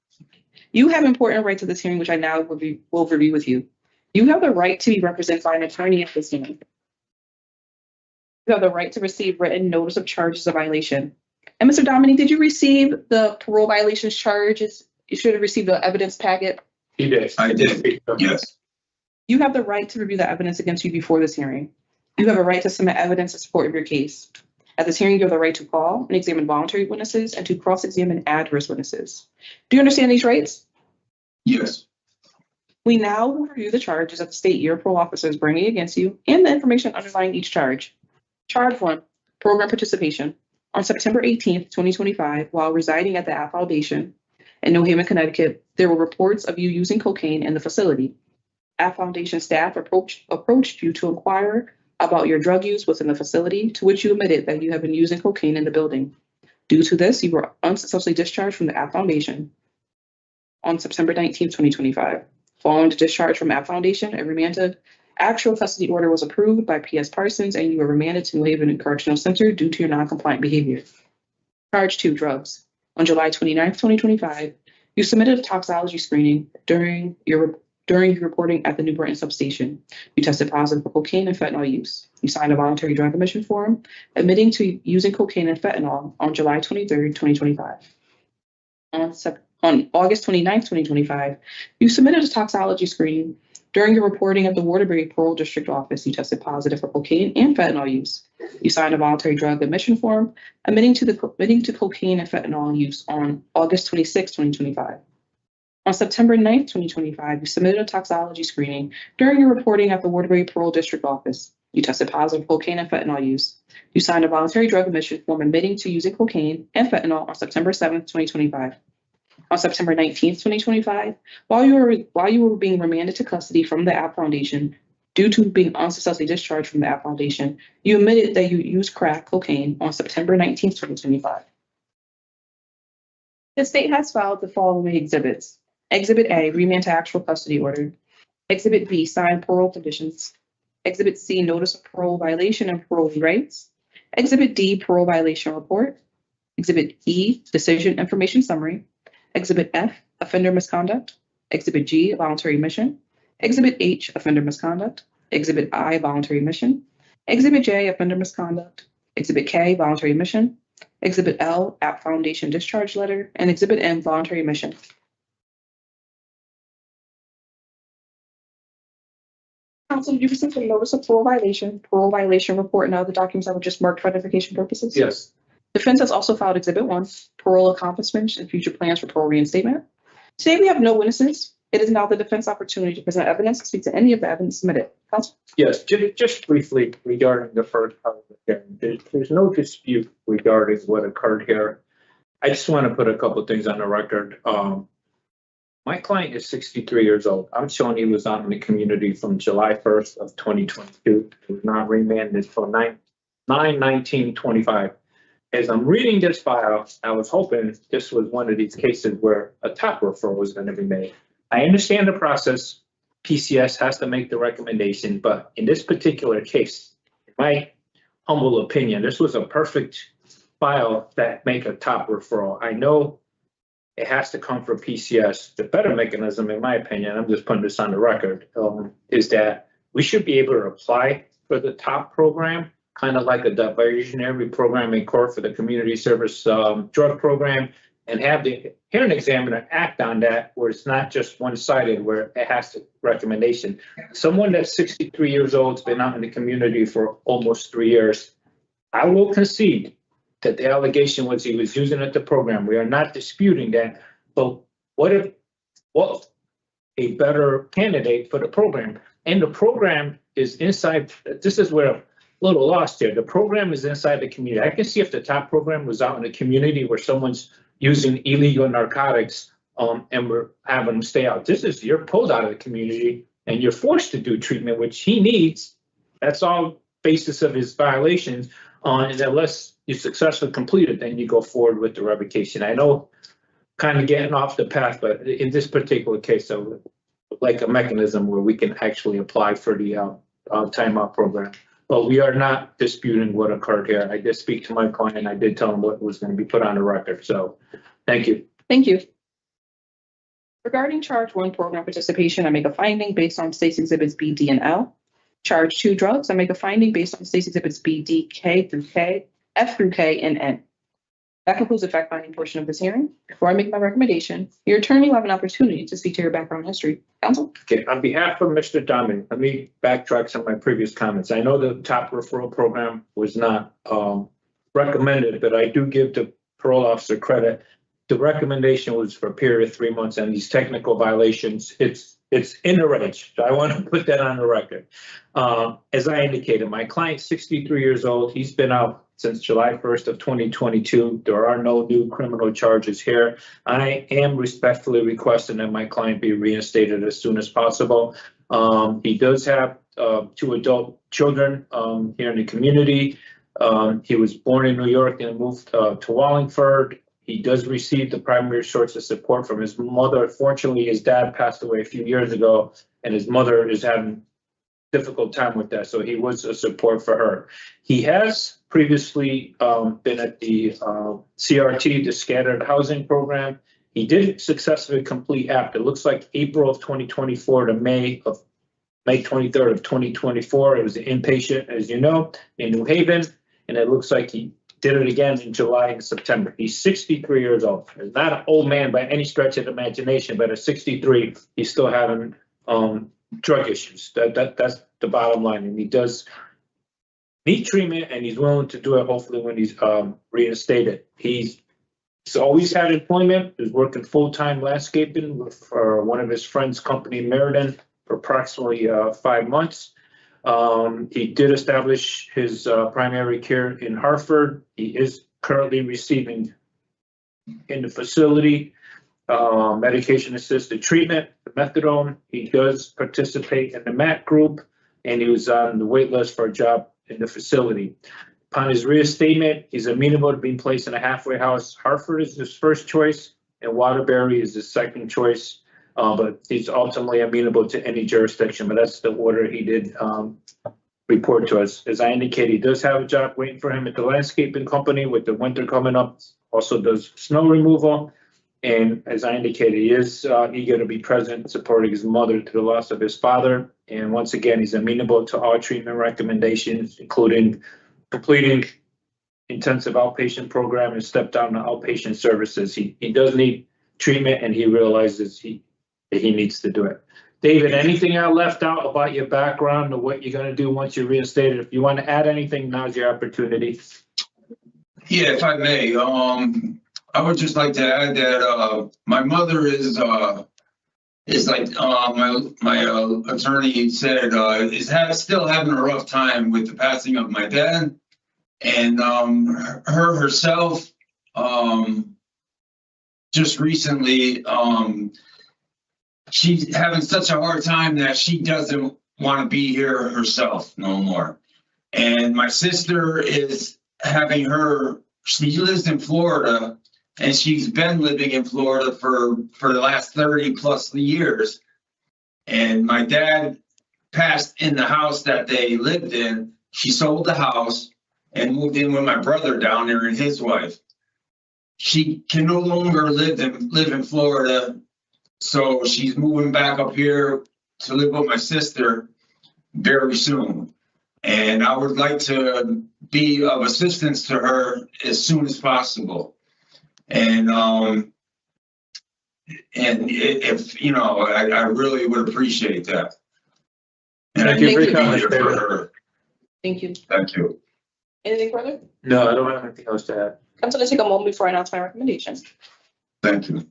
You have important rights at this hearing, which I now will review with you. You have the right to be represented by an attorney at this hearing. You have the right to receive written notice of charges of violation. And Mr. Domini, did you receive the parole violations charges? You should have received the evidence packet. He did. I did. Yes. You have the right to review the evidence against you before this hearing. You have a right to submit evidence in support of your case. At this hearing, you have the right to call and examine voluntary witnesses and to cross-examine adverse witnesses. Do you understand these rights? Yes. We now will review the charges that the state your parole officer is bringing against you and the information underlying each charge. Charge 1, program participation. On September 18th, 2025, while residing at the App Foundation in New Haven, Connecticut, there were reports of you using cocaine in the facility. App Foundation staff approached you to inquire about your drug use within the facility, to which you admitted that you have been using cocaine in the building. Due to this, you were unsuccessfully discharged from the App Foundation on September 19th, 2025. Following the discharge from App Foundation, a remanded actual custody order was approved by P.S. Parsons, and you were remanded to New Haven Correctional Center due to your non-compliant behavior. Charge 2, drugs. On July 29th, 2025, you submitted a toxicology screening during your reporting at the New Brighton substation. You tested positive for cocaine and fentanyl use. You signed a voluntary drug admission form admitting to using cocaine and fentanyl on July 23rd, 2025. On August 29th, 2025, you submitted a toxicology screening. During your reporting at the Waterbury Parole District Office, you tested positive for cocaine and fentanyl use. You signed a voluntary drug admission form admitting to cocaine and fentanyl use on August 26, 2025. On September 9th, 2025, you submitted a toxicology screening. During your reporting at the Waterbury Parole District Office, you tested positive for cocaine and fentanyl use. You signed a voluntary drug admission form admitting to using cocaine and fentanyl on September 7th, 2025. On September 19th, 2025, while you were being remanded to custody from the App Foundation due to being unsuccessfully discharged from the App Foundation, you admitted that you used crack cocaine on September 19th, 2025. The state has filed the following exhibits. Exhibit A, remand to actual custody order. Exhibit B, signed parole conditions. Exhibit C, notice of parole violation and parole rights. Exhibit D, parole violation report. Exhibit E, decision information summary. Exhibit F, offender misconduct. Exhibit G, voluntary admission. Exhibit H, offender misconduct. Exhibit I, voluntary admission. Exhibit J, offender misconduct. Exhibit K, voluntary admission. Exhibit L, App Foundation discharge letter. And Exhibit M, voluntary admission. Council, did you receive a notice of parole violation report, and other documents that were just marked for identification purposes? Yes. Defense has also filed Exhibit 1, parole accomplishments and future plans for parole reinstatement. Today, we have no witnesses. It is now the defense opportunity to present evidence and speak to any of the evidence submitted. Counsel? Yes, just briefly regarding the first part of the hearing, there's no dispute regarding what occurred here. I just want to put a couple of things on the record. My client is 63 years old. I'm showing he was out in the community from July 1st of 2022. He was not remanded until 9/19/25. As I'm reading this file, I was hoping this was one of these cases where a top referral was going to be made. I understand the process. PCS has to make the recommendation, but in this particular case, in my humble opinion, this was a perfect file that make a top referral. I know it has to come from PCS. The better mechanism, in my opinion, I'm just putting this on the record, is that we should be able to apply for the top program, kind of like a diversionary program in court for the community service drug program, and have the hearing examiner act on that, where it's not just one-sided, where it has to recommendation. Someone that's 63 years old, has been out in the community for almost 3 years, I will concede that the allegation was he was using it the program. We are not disputing that, but what a better candidate for the program? And the program is inside, this is where I'm a little lost here. The program is inside the community. I can see if the top program was out in the community where someone's using illegal narcotics and we're having them stay out. This is, you're pulled out of the community and you're forced to do treatment, which he needs. That's all basis of his violations. And unless you successfully complete it, then you go forward with the revocation. I know kind of getting off the path, but in this particular case, I would like a mechanism where we can actually apply for the timeout program. But we are not disputing what occurred here. I did speak to my client. I did tell him what was going to be put on the record. So thank you. Thank you. Regarding charge 1, program participation, I make a finding based on state's exhibits B, D, and L. Charge 2, drugs, I make a finding based on state's exhibits B, D, K through K, F through K, and N. That concludes the fact-finding portion of this hearing. Before I make my recommendation, your attorney will have an opportunity to speak to your background history. Counsel? Okay, on behalf of Mr. Diamond, let me backtrack some of my previous comments. I know the top referral program was not recommended, but I do give the parole officer credit. The recommendation was for a period of 3 months, and these technical violations, it's in the range. So I want to put that on the record. As I indicated, my client's 63 years old. He's been out since July 1st of 2022. There are no new criminal charges here. I am respectfully requesting that my client be reinstated as soon as possible. He does have 2 adult children here in the community. He was born in New York and moved to Wallingford. He does receive the primary source of support from his mother. Fortunately, his dad passed away a few years ago, and his mother is having a difficult time with that. So he was a support for her. He has previously been at the CRT, the Scattered Housing Program. He did successfully complete APT. It looks like April of 2024 to May 23rd of 2024. It was an inpatient, as you know, in New Haven, and it looks like he did it again in July and September. He's 63 years old. He's not an old man by any stretch of the imagination, but at 63, he's still having drug issues. That's the bottom line. And he does need treatment, and he's willing to do it hopefully when he's reinstated. He's always had employment. He's working full-time landscaping for one of his friends' company, Meriden, for approximately 5 months. He did establish his primary care in Hartford. He is currently receiving in the facility medication-assisted treatment, the methadone. He does participate in the MAT group, and he was on the wait list for a job in the facility. Upon his reinstatement, he's amenable to being placed in a halfway house. Hartford is his first choice, and Waterbury is his second choice. But he's ultimately amenable to any jurisdiction, but that's the order he did report to us. As I indicated, he does have a job waiting for him at the landscaping company with the winter coming up, also does snow removal. And as I indicated, he is eager to be present, supporting his mother to the loss of his father. And once again, he's amenable to all treatment recommendations, including completing intensive outpatient program and step down to outpatient services. He does need treatment, and he realizes that he needs to do it. David, anything I left out about your background or what you're gonna do once you're reinstated? If you want to add anything, now's your opportunity. Yeah, if I may, I would just like to add that, my mother is like, my attorney said, still having a rough time with the passing of my dad. And, her herself, just recently, she's having such a hard time that she doesn't want to be here herself no more. And my sister is having she lives in Florida, and she's been living in Florida for the last 30 plus years. And my dad passed in the house that they lived in. She sold the house and moved in with my brother down there and his wife. She can no longer live in Florida, so she's moving back up here to live with my sister very soon. And I would like to be of assistance to her as soon as possible. And if, you know, I really would appreciate that. And Thank you for your I comments, need to be here David. for her. Thank you. Thank you. Anything further? No, I don't have anything else to add. I'm going to take a moment before I announce my recommendation. Thank you.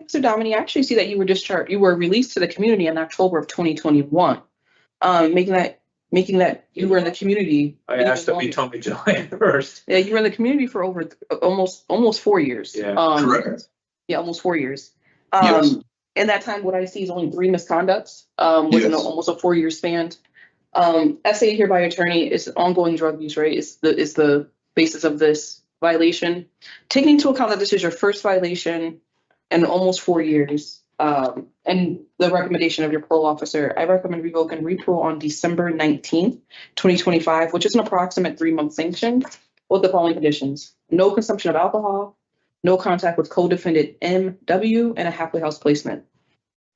So Dominique, I actually see that you were discharged, you were released to the community in October of 2021. Making that you were in the community. I asked him, he told me July 1st. Yeah, you were in the community for over almost 4 years. Yeah. Correct. Yeah, almost 4 years. Yes. In that time, what I see is only 3 misconducts, within Yes. almost a 4-year span. Essay here by attorney is ongoing drug use, right? Is the basis of this violation. Taking into account that this is your first violation in almost 4 years, and the recommendation of your parole officer, I recommend revoking reparole on December 19th, 2025, which is an approximate 3-month sanction with the following conditions: no consumption of alcohol, no contact with co-defendant MW, and a halfway house placement.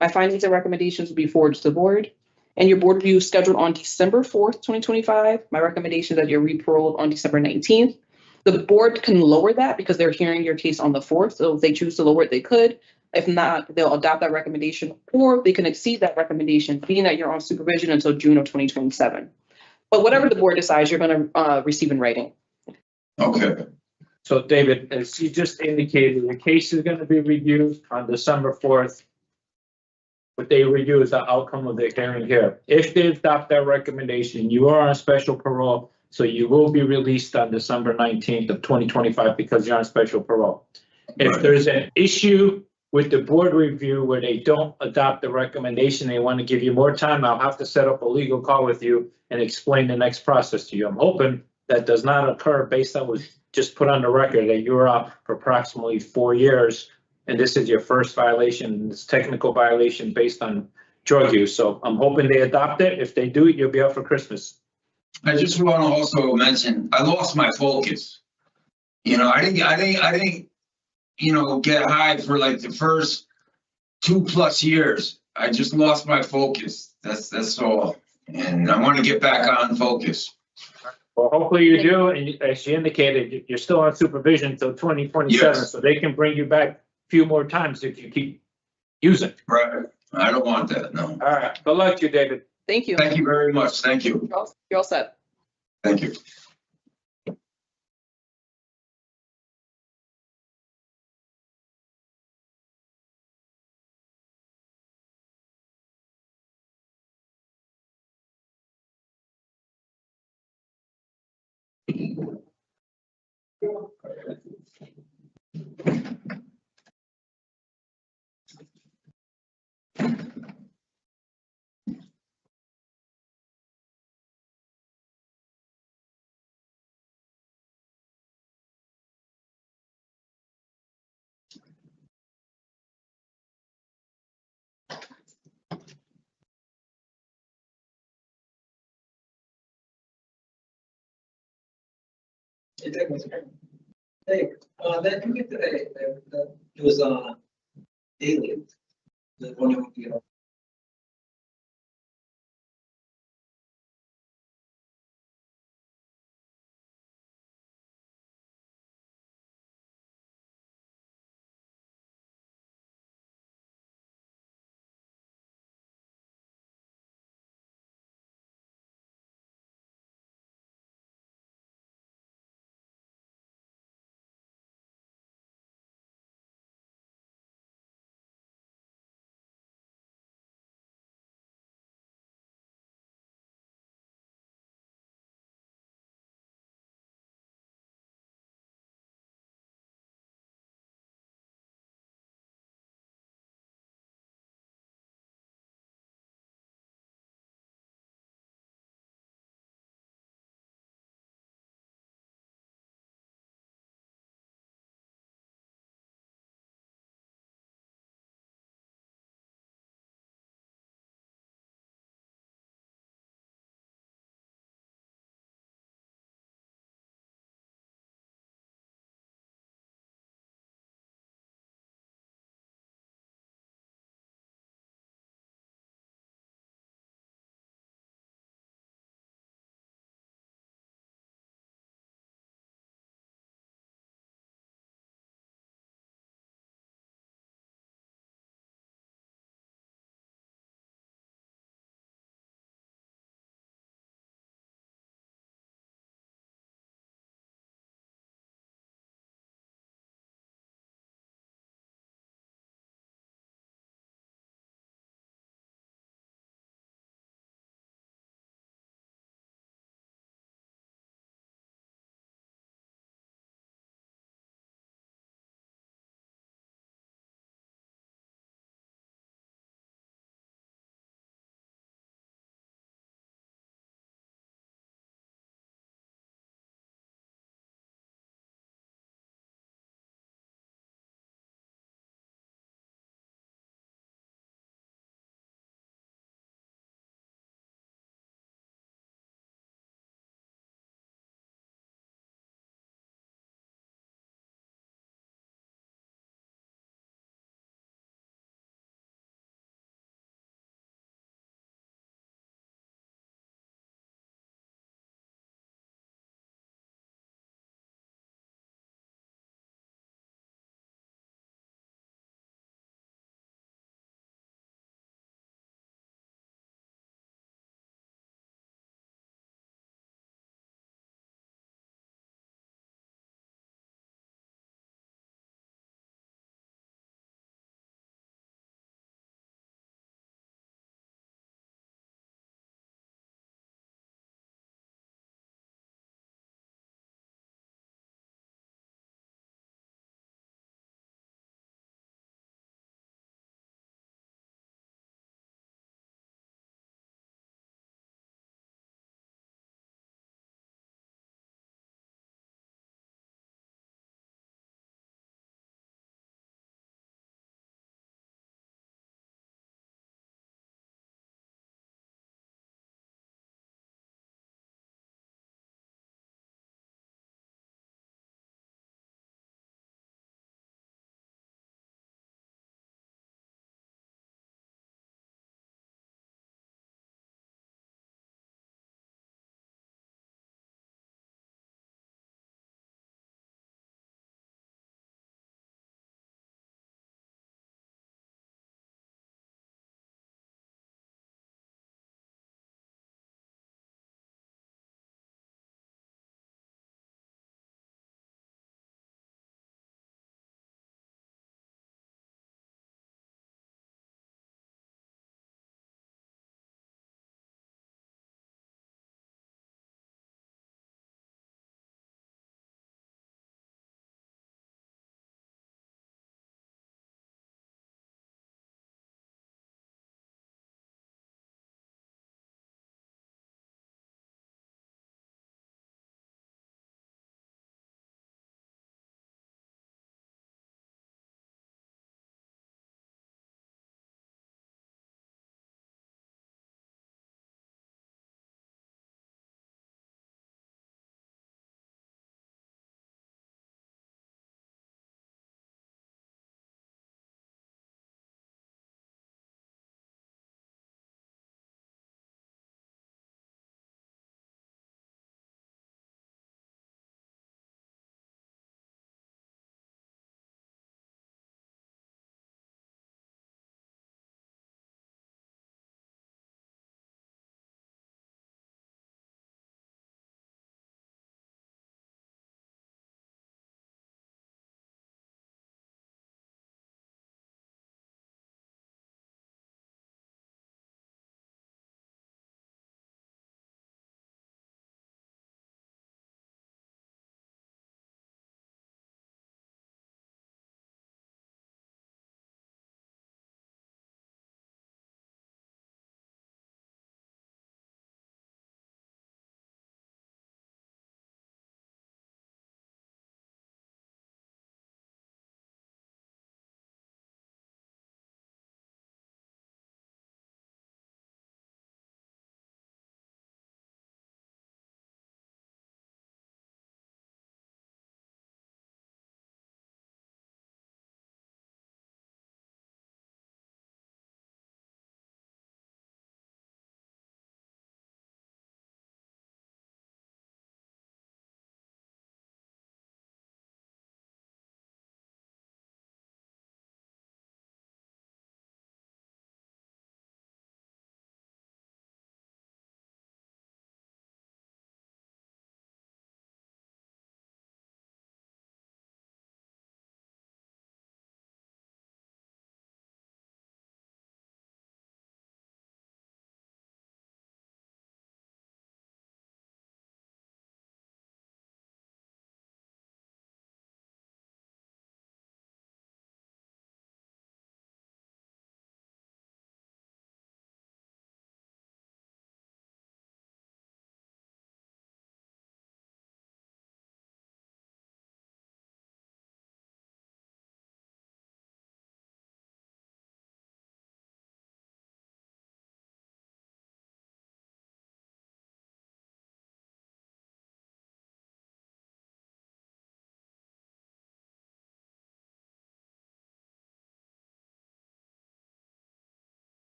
My findings and recommendations will be forwarded to the board, and your board review is scheduled on December 4th, 2025. My recommendation is that you're reparoled on December 19th. The board can lower that because they're hearing your case on the 4th. So if they choose to lower it, they could. If not, they'll adopt that recommendation, or they can exceed that recommendation, being that you're on supervision until June of 2027. But whatever the board decides, you're going to receive in writing. Okay. So David, as you just indicated, the case is going to be reviewed on December 4th. What they review is the outcome of the hearing here. If they adopt that recommendation, you are on special parole, so you will be released on December 19th of 2025 because you're on special parole. If Right. there's an issue with the board review where they don't adopt the recommendation, they want to give you more time, I'll have to set up a legal call with you and explain the next process to you. I'm hoping that does not occur based on what was just put on the record, that you were out for approximately 4 years, and this is your first violation, this technical violation based on drug use. So I'm hoping they adopt it. If they do, you'll be out for Christmas. I just want to also mention, I lost my focus. You know, I didn't, you know, get high for like the first 2+ years. I just lost my focus. That's all. And I want to get back on focus. Well, hopefully you do, and as you indicated, you're still on supervision until 2027, Yes. so they can bring you back a few more times if you keep using. Right. I don't want that, no. All right, good luck to you, David. Thank you. Thank you very much. Thank you. You're all set. Thank you. Hey, that you get today, it was, alien. The one, you know,